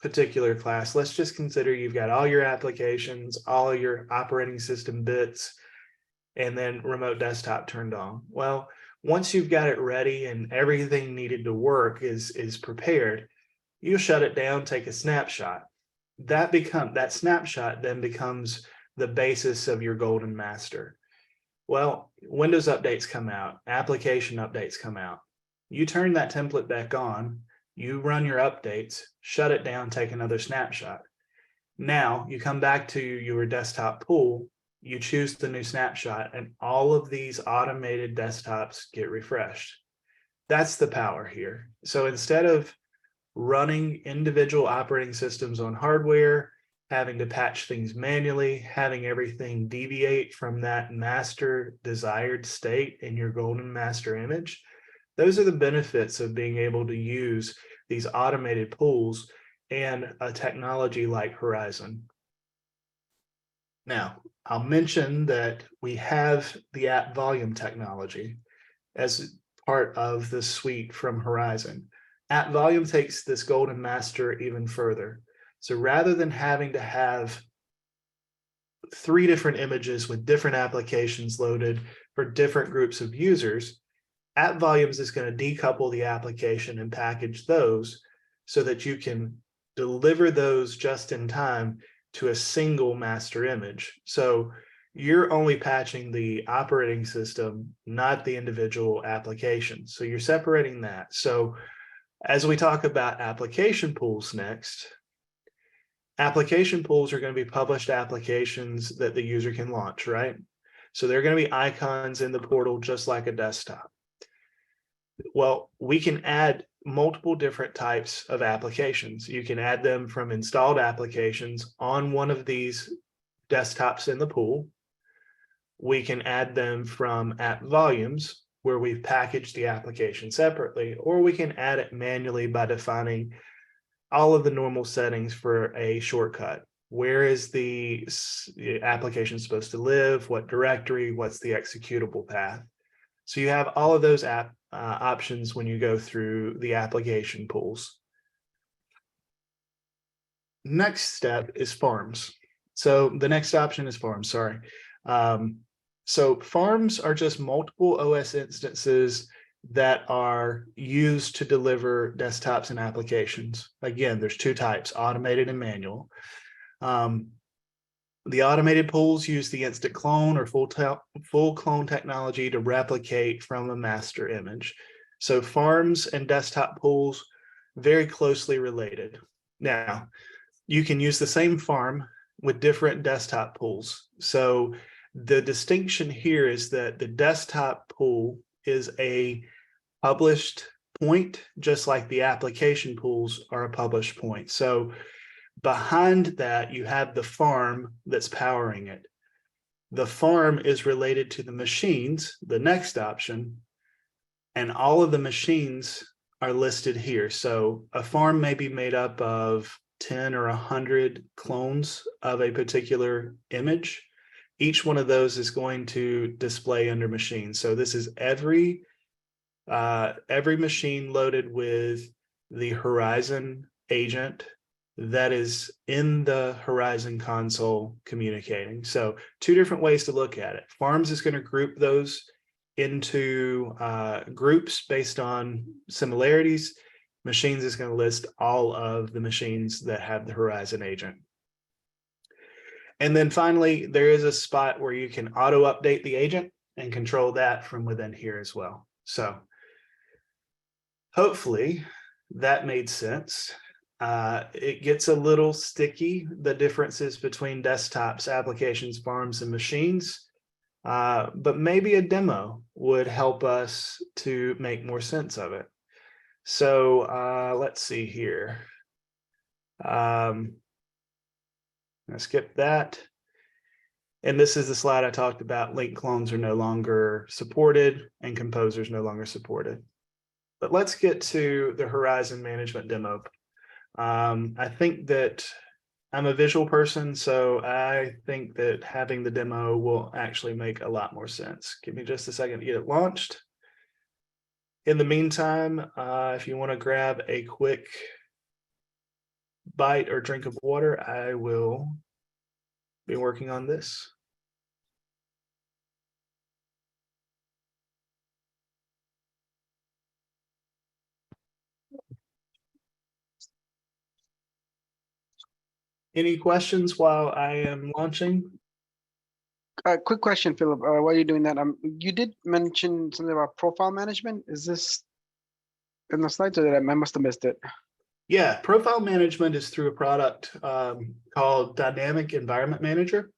particular class, let's just consider you've got all your applications, all your operating system bits, and then remote desktop turned on. Well, once you've got it ready and everything needed to work is prepared, you shut it down, take a snapshot. That snapshot then becomes the basis of your golden master. Well, Windows updates come out, application updates come out. You turn that template back on, you run your updates, shut it down, take another snapshot. Now you come back to your desktop pool, you choose the new snapshot, and all of these automated desktops get refreshed. That's the power here. So instead of running individual operating systems on hardware, having to patch things manually, having everything deviate from that master desired state in your golden master image, those are the benefits of being able to use these automated pools and a technology like Horizon. Now, I'll mention that we have the app volume technology as part of the suite from Horizon. App volume takes this golden master even further. So rather than having to have 3 different images with different applications loaded for different groups of users, App Volumes is going to decouple the application and package those so that you can deliver those just in time to a single master image. So you're only patching the operating system, not the individual application. So you're separating that. So as we talk about application pools next, application pools are going to be published applications that the user can launch, right? So they're going to be icons in the portal just like a desktop. Well, we can add multiple different types of applications. You can add them from installed applications on one of these desktops in the pool. We can add them from app volumes where we've packaged the application separately, or we can add it manually by defining all of the normal settings for a shortcut. Where is the application supposed to live? What directory? What's the executable path? So you have all of those options when you go through the application pools. Next step is farms. So the next option is farms, sorry. So farms are just multiple OS instances that are used to deliver desktops and applications. Again, there's 2 types, automated and manual. The automated pools use the instant clone or full clone technology to replicate from a master image. So farms and desktop pools, very closely related. Now, you can use the same farm with different desktop pools. So the distinction here is that the desktop pool is a published point, just like the application pools are a published point. So behind that, you have the farm that's powering it. The farm is related to the machines, the next option, and all of the machines are listed here. So a farm may be made up of 10 or 100 clones of a particular image. Each one of those is going to display under machine. So this is every machine loaded with the Horizon agent that is in the Horizon console communicating. So 2 different ways to look at it. Farms is going to group those into groups based on similarities. Machines is going to list all of the machines that have the Horizon agent. And then finally, there is a spot where you can auto update the agent and control that from within here as well. So hopefully that made sense. It gets a little sticky, the differences between desktops, applications, farms, and machines, but maybe a demo would help us to make more sense of it. So let's see here. I'll skip that. And this is the slide I talked about. Link clones are no longer supported and composers no longer supported. But let's get to the Horizon management demo. I think that I'm a visual person, so I think that having the demo will actually make a lot more sense. Give me just a second to get it launched. In the meantime, if you want to grab a quick bite or drink of water, I will be working on this. Any questions while I am launching? Quick question, Philip. While you're doing that, you did mention something about profile management. Is this in the slides, or did I must have missed it? Yeah, profile management is through a product called Dynamic Environment Manager.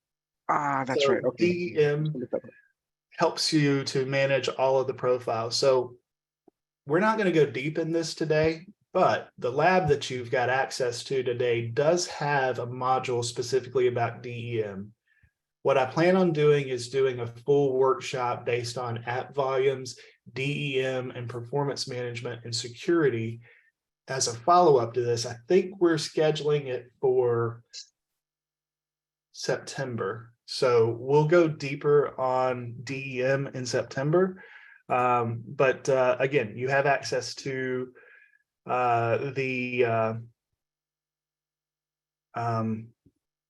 Ah, that's So right. Okay. DEM helps you to manage all of the profiles. So we're not going to go deep in this today, but the lab that you've got access to today does have a module specifically about DEM. What I plan on doing is doing a full workshop based on app volumes, DEM, and performance management and security as a follow-up to this. I think we're scheduling it for September. So we'll go deeper on DEM in September. But again, you have access to the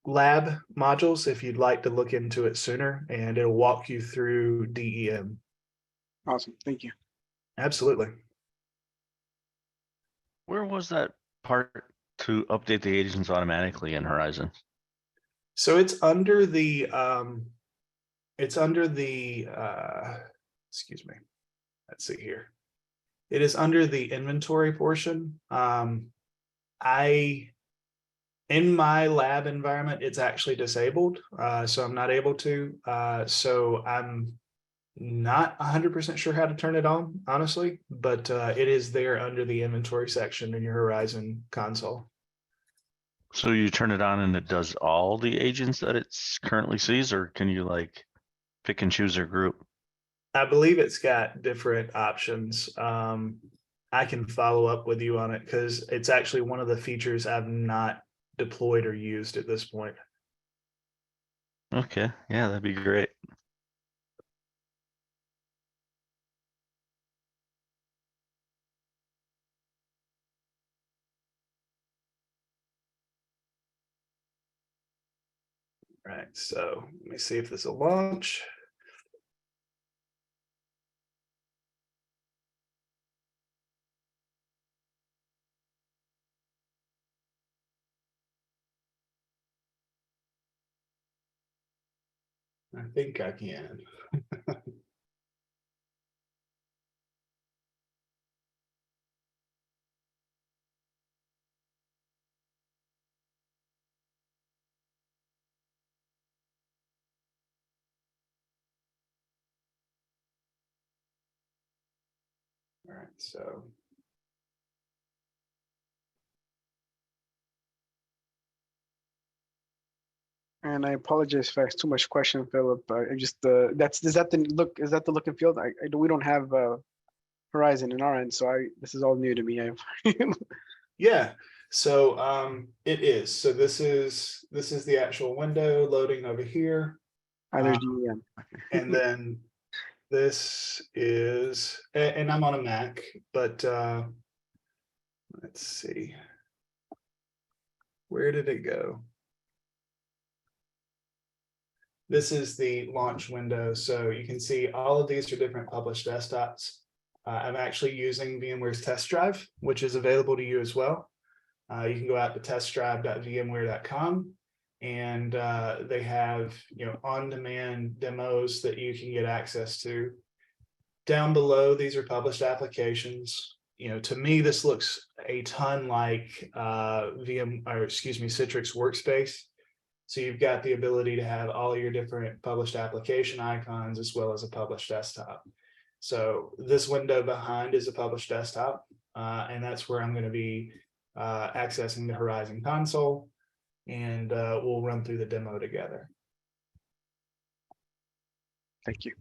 lab modules if you'd like to look into it sooner, and it'll walk you through DEM. Awesome. Thank you. Absolutely. Where was that part to update the agents automatically in Horizon? So it's under the excuse me. Let's see here. It is under the inventory portion. In my lab environment, it's actually disabled, so I'm not able to. So I'm not 100% sure how to turn it on, honestly, but it is there under the inventory section in your Horizon console. So you turn it on and it does all the agents that it currently sees, or can you like pick and choose a group? I believe it's got different options. I can follow up with you on it because it's actually one of the features I've not deployed or used at this point. Okay, yeah, that'd be great. All right, so let me see if this will launch. I think I can. All right, so And I apologize if I asked too much question, Philip. I just is that the look and feel? We don't have Horizon in our end, so this is all new to me. yeah, so it is. So this is the actual window loading over here. There's DEM. And then this is, and I'm on a Mac, but let's see. Where did it go? This is the launch window. So you can see all of these are different published desktops. I'm actually using VMware's test drive, which is available to you as well. You can go out to testdrive.vmware.com, and they have on-demand demos that you can get access to. Down below, these are published applications. To me, this looks a ton like Citrix Workspace. So you've got the ability to have all your different published application icons as well as a published desktop. So this window behind is a published desktop, and that's where I'm going to be accessing the Horizon console, and we'll run through the demo together. Thank you.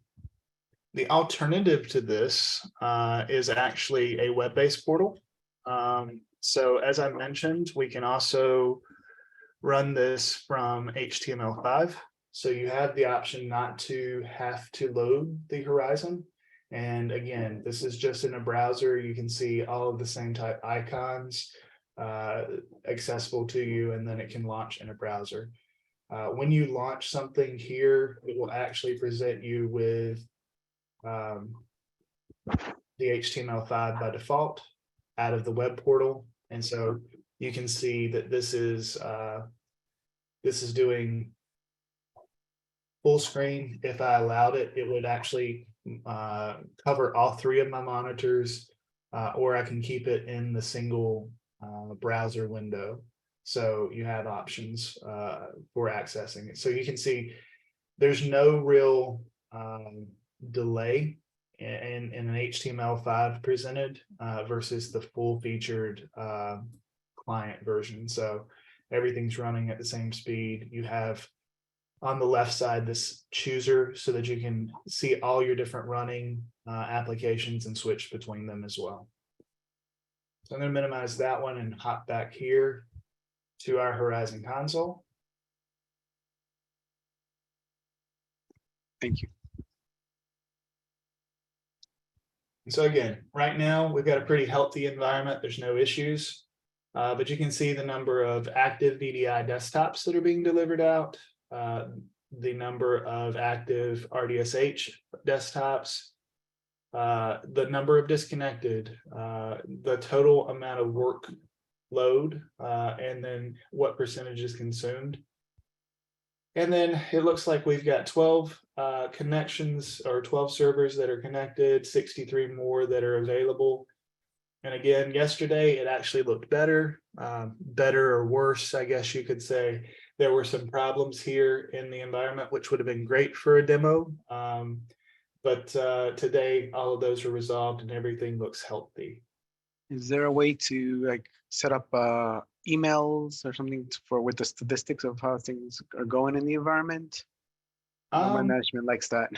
The alternative to this is actually a web-based portal. So as I mentioned, we can also run this from HTML5. So you have the option not to have to load the Horizon. And again, this is just in a browser. You can see all of the same type icons accessible to you, and then it can launch in a browser. When you launch something here, it will actually present you with the HTML5 by default out of the web portal. And so you can see that this is This is doing full screen. If I allowed it, it would actually cover all three of my monitors, or I can keep it in the single browser window. So you have options for accessing it. So you can see there's no real delay in an HTML5 presented versus the full featured client version. So everything's running at the same speed. You have on the left side this chooser so that you can see all your different running applications and switch between them as well. So I'm going to minimize that one and hop back here to our Horizon console. Thank you. So again, right now we've got a pretty healthy environment. There's no issues, but you can see the number of active VDI desktops that are being delivered out, the number of active RDSH desktops, the number of disconnected, the total amount of workload, and then what percentage is consumed. And then it looks like we've got 12 connections or 12 servers that are connected, 63 more that are available. And again, yesterday it actually looked better, better or worse, I guess you could say. There were some problems here in the environment, which would have been great for a demo. But today all of those are resolved and everything looks healthy. Is there a way to like set up emails or something for with the statistics of how things are going in the environment? My management likes that.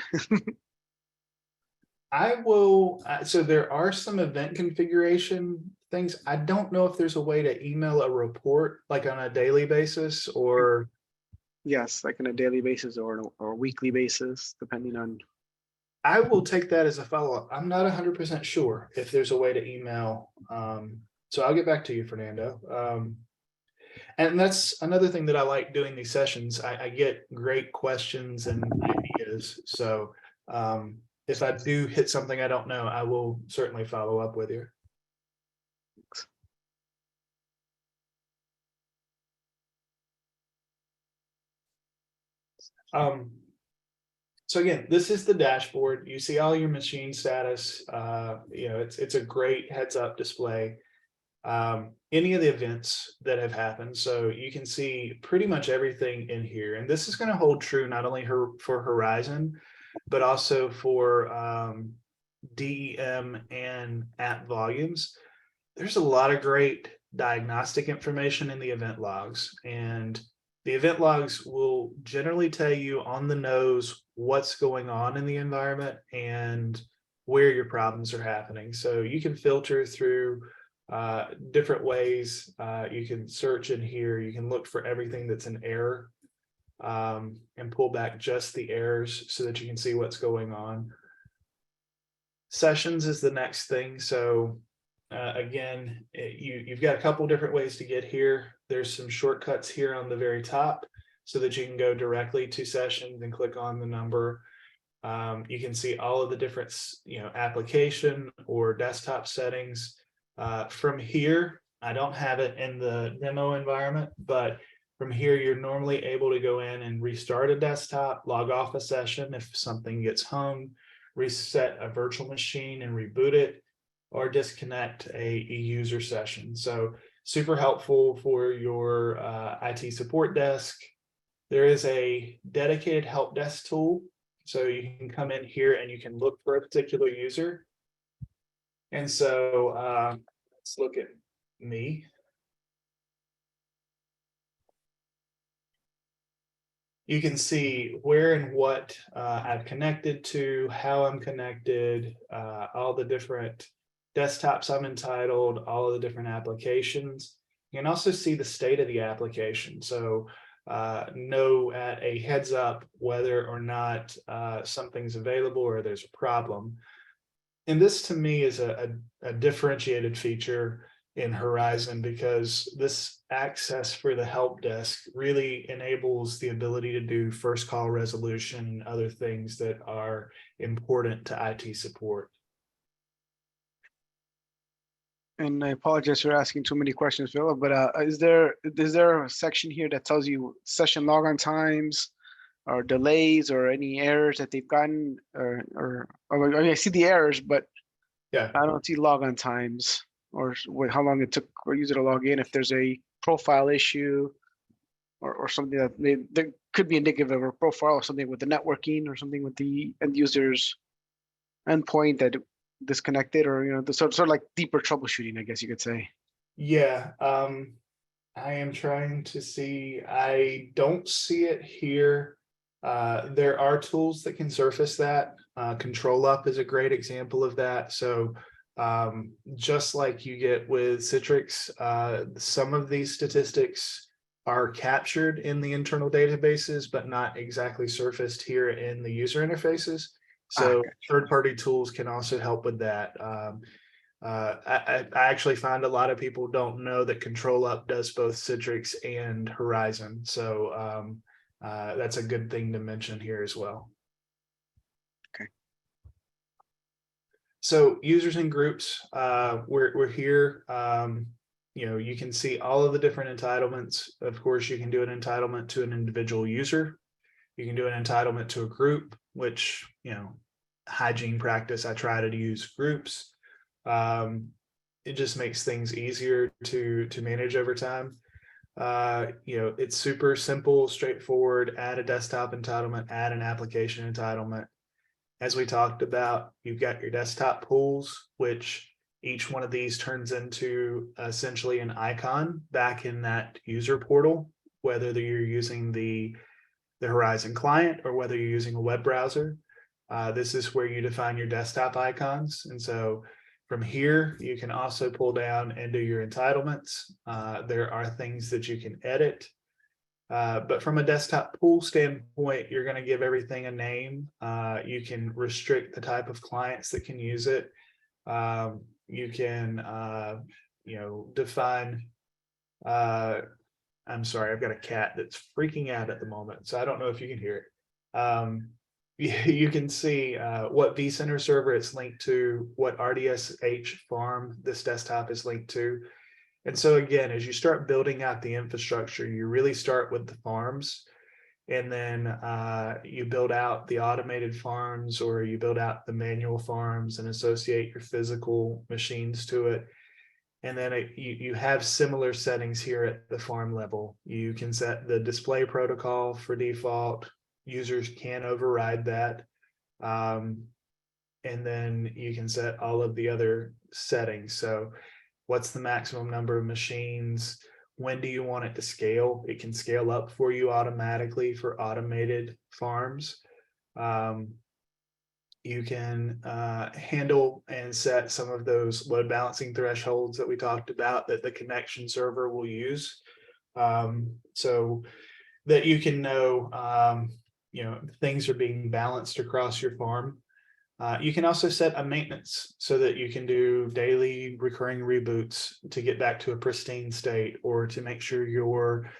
I will, so there are some event configuration things. I don't know if there's a way to email a report like on a daily basis or. Yes, like on a daily basis or a weekly basis, depending on. I will take that as a follow-up. I'm not 100% sure if there's a way to email. So I'll get back to you, Fernando. And that's another thing that I like doing these sessions. I get great questions and ideas. So if I do hit something I don't know, I will certainly follow up with you. So again, this is the dashboard. You see all your machine status. It's a great heads up display. Any of the events that have happened. So you can see pretty much everything in here. And this is going to hold true not only for Horizon, but also for DEM and app volumes. There's a lot of great diagnostic information in the event logs, and the event logs will generally tell you on the nose what's going on in the environment and where your problems are happening. So you can filter through different ways. You can search in here. You can look for everything that's an error and pull back just the errors so that you can see what's going on. Sessions is the next thing. So again, you've got a couple different ways to get here. There's some shortcuts here on the very top so that you can go directly to sessions and click on the number. You can see all of the different, application or desktop settings. From here, I don't have it in the demo environment, but from here, you're normally able to go in and restart a desktop, log off a session if something gets hung, reset a virtual machine and reboot it, or disconnect a user session. So super helpful for your IT support desk. There is a dedicated help desk tool. So you can come in here and you can look for a particular user. And so let's look at me. You can see where and what I've connected to, how I'm connected, all the different desktops I'm entitled, all of the different applications. You can also see the state of the application. So know at a heads up whether or not something's available or there's a problem. And this to me is a differentiated feature in Horizon, because this access for the help desk really enables the ability to do first call resolution and other things that are important to IT support. And I apologize for asking too many questions, Philip, but is there a section here that tells you session logon times or delays or any errors that they've gotten or I mean, I see the errors, but Yeah. I don't see logon times or how long it took for a user to log in. If there's a profile issue or something that could be indicative of a profile or something with the networking or something with the end user's endpoint that disconnected or the sort of like deeper troubleshooting, I guess you could say. Yeah. I am trying to see. I don't see it here. There are tools that can surface that. Control Up is a great example of that. So just like you get with Citrix, some of these statistics are captured in the internal databases, but not exactly surfaced here in the user interfaces. So Gotcha. third-party tools can also help with that. I actually find a lot of people don't know that Control Up does both Citrix and Horizon. So that's a good thing to mention here as well. Okay. So users and groups, we're here. You can see all of the different entitlements. Of course, you can do an entitlement to an individual user. You can do an entitlement to a group, which, hygiene practice, I try to use groups. It just makes things easier to manage over time. It's super simple, straightforward. Add a desktop entitlement, add an application entitlement. As we talked about, you've got your desktop pools, which each one of these turns into essentially an icon back in that user portal, whether you're using the Horizon client or whether you're using a web browser. This is where you define your desktop icons. And so from here, you can also pull down and do your entitlements. There are things that you can edit. But from a desktop pool standpoint, you're going to give everything a name. You can restrict the type of clients that can use it. You can, define. I'm sorry, I've got a cat that's freaking out at the moment, so I don't know if you can hear it. You can see what vCenter server it's linked to, what RDSH farm this desktop is linked to. And so again, as you start building out the infrastructure, you really start with the farms, and then you build out the automated farms, or you build out the manual farms and associate your physical machines to it. And then you have similar settings here at the farm level. You can set the display protocol for default. Users can override that. And then you can set all of the other settings. So what's the maximum number of machines? When do you want it to scale? It can scale up for you automatically for automated farms. You can handle and set some of those load balancing thresholds that we talked about that the connection server will use, so that you can know, things are being balanced across your farm. You can also set a maintenance so that you can do daily recurring reboots to get back to a pristine state, or to make sure your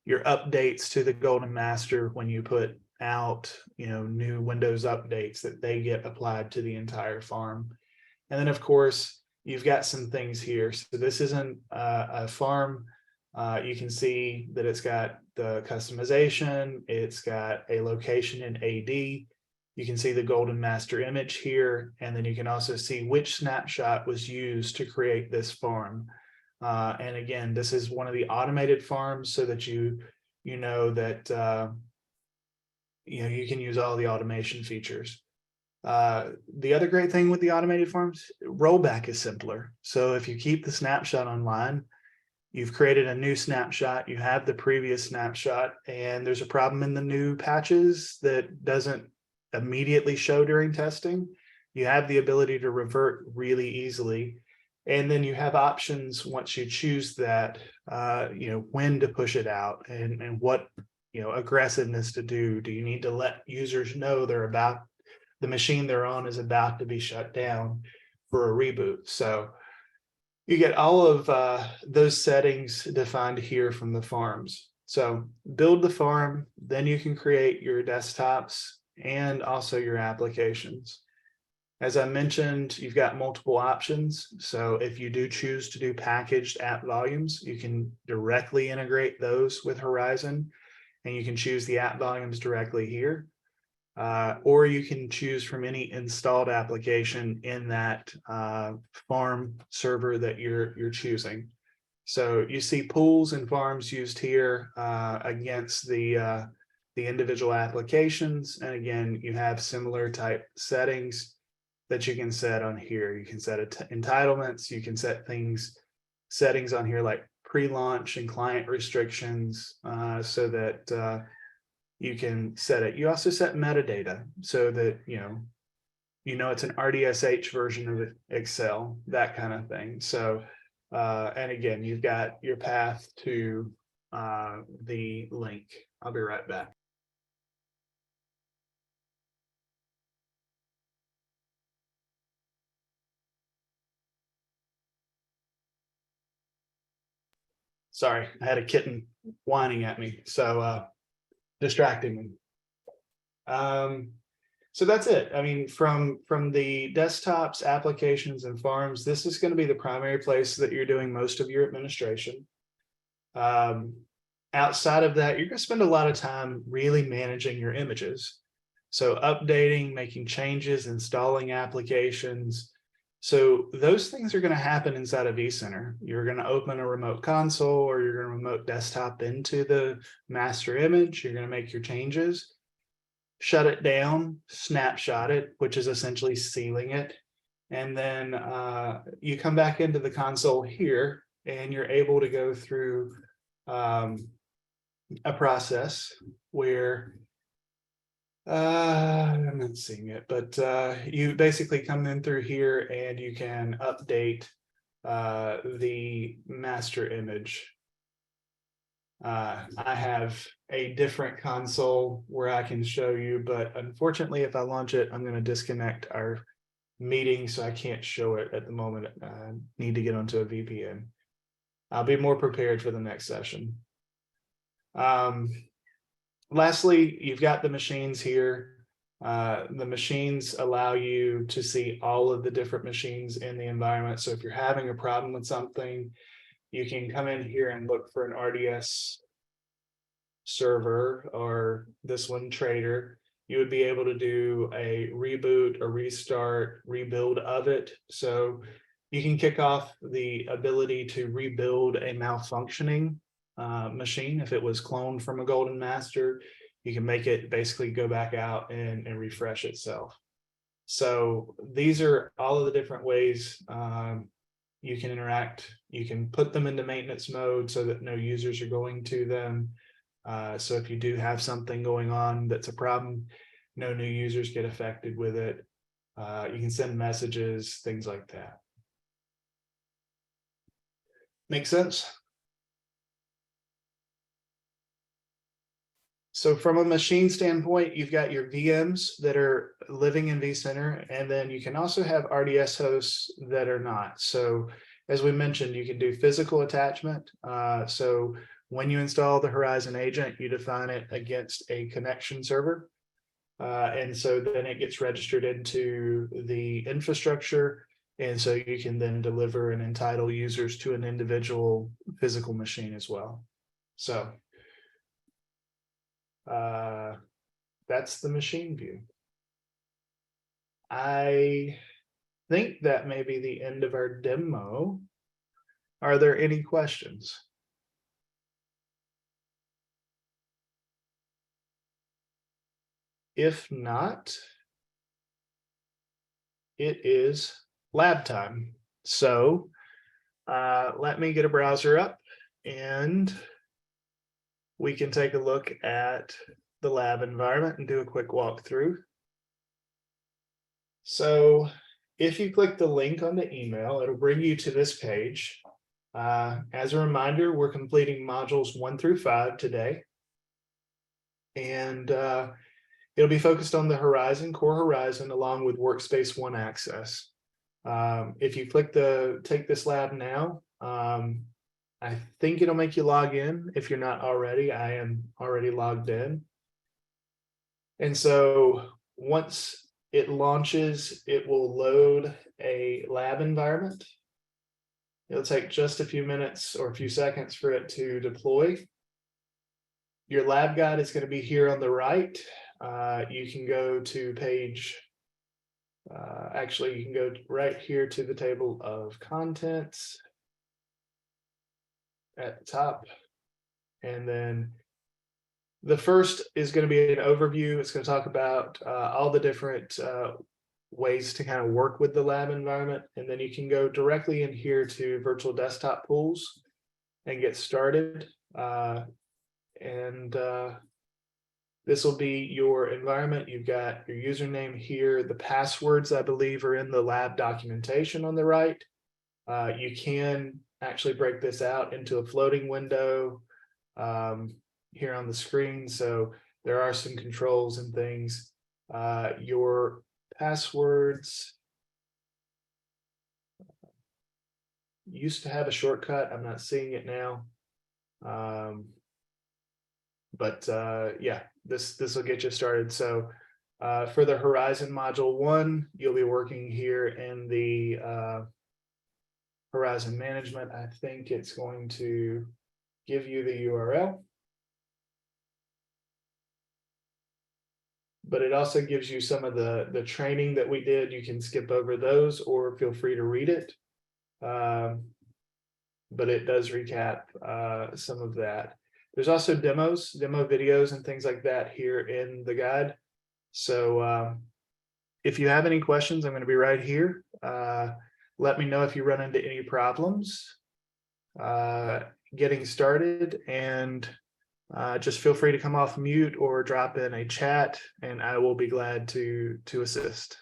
updates to the golden master, when you put out new Windows updates, that they get applied to the entire farm. And then of course you've got some things here. So this isn't a farm. You can see that it's got the customization, it's got a location in AD. You can see the golden master image here, and then you can also see which snapshot was used to create this farm. And again, this is one of the automated farms, so that you know that you can use all the automation features. The other great thing with the automated farms, rollback is simpler. So if you keep the snapshot online, you've created a new snapshot, you have the previous snapshot, and there's a problem in the new patches that doesn't immediately show during testing, you have the ability to revert really easily. And then you have options once you choose that, when to push it out, and what aggressiveness to do. Do you need to let users know the machine they're on is about to be shut down for a reboot? So you get all of those settings defined here from the farms. So build the farm, then you can create your desktops and also your applications. As I mentioned, you've got multiple options. So if you do choose to do packaged app volumes, you can directly integrate those with Horizon, and you can choose the app volumes directly here. Or you can choose from any installed application in that farm server that you're choosing. So you see pools and farms used here against the individual applications. And again, you have similar type settings that you can set on here. You can set entitlements, you can set settings on here like pre-launch and client restrictions so that you can set it. You also set metadata so that you know it's an RDSH version of Excel, that kind of thing. So and again, you've got your path to the link. I'll be right back. Sorry, I had a kitten whining at me, so distracting me. So that's it. I mean, from the desktops, applications, and farms, this is going to be the primary place that you're doing most of your administration. Outside of that, you're going to spend a lot of time really managing your images. So updating, making changes, installing applications. So those things are going to happen inside of vCenter. You're going to open a remote console or you're going to remote desktop into the master image. You're going to make your changes, shut it down, snapshot it, which is essentially sealing it. And then you come back into the console here and you're able to go through a process where I'm not seeing it, but you basically come in through here and you can update the master image. I have a different console where I can show you, but unfortunately, if I launch it, I'm going to disconnect our meeting, so I can't show it at the moment. I need to get onto a VPN. I'll be more prepared for the next session. Lastly, you've got the machines here. The machines allow you to see all of the different machines in the environment. So if you're having a problem with something, you can come in here and look for an RDS server or this one trader. You would be able to do a reboot, a restart, rebuild of it. So you can kick off the ability to rebuild a malfunctioning machine. If it was cloned from a golden master, you can make it basically go back out and refresh itself. So these are all of the different ways you can interact. You can put them into maintenance mode so that no users are going to them. So if you do have something going on that's a problem, no new users get affected with it. You can send messages, things like that. Make sense? So from a machine standpoint, you've got your VMs that are living in vCenter, and then you can also have RDS hosts that are not. So as we mentioned, you can do physical attachment. So when you install the Horizon agent, you define it against a connection server. And so then it gets registered into the infrastructure. And so you can then deliver and entitle users to an individual physical machine as well. So that's the machine view. I think that may be the end of our demo. Are there any questions? If not, it is lab time. So let me get a browser up and we can take a look at the lab environment and do a quick walkthrough. So if you click the link on the email, it'll bring you to this page. As a reminder, we're completing modules 1 through 5 today. And it'll be focused on the Horizon, core Horizon, along with Workspace ONE Access. If you click take this lab now, I think it'll make you log in. If you're not already, I am already logged in. And so once it launches, it will load a lab environment. It'll take just a few minutes or a few seconds for it to deploy. Your lab guide is going to be here on the right. You can go to page, actually, you can go right here to the table of contents at the top. And then the first is going to be an overview. It's going to talk about all the different ways to kind of work with the lab environment. And then you can go directly in here to virtual desktop pools and get started. This will be your environment. You've got your username here. The passwords, I believe, are in the lab documentation on the right. You can actually break this out into a floating window here on the screen. So there are some controls and things. Your passwords used to have a shortcut. I'm not seeing it now. Yeah, this will get you started. So for the Horizon Module 1, you'll be working here in the Horizon Management. I think it's going to give you the URL. But it also gives you some of the training that we did. You can skip over those or feel free to read it. But it does recap some of that. There's also demo videos and things like that here in the guide. So if you have any questions, I'm going to be right here. Let me know if you run into any problems getting started, and just feel free to come off mute or drop in a chat, and I will be glad to assist.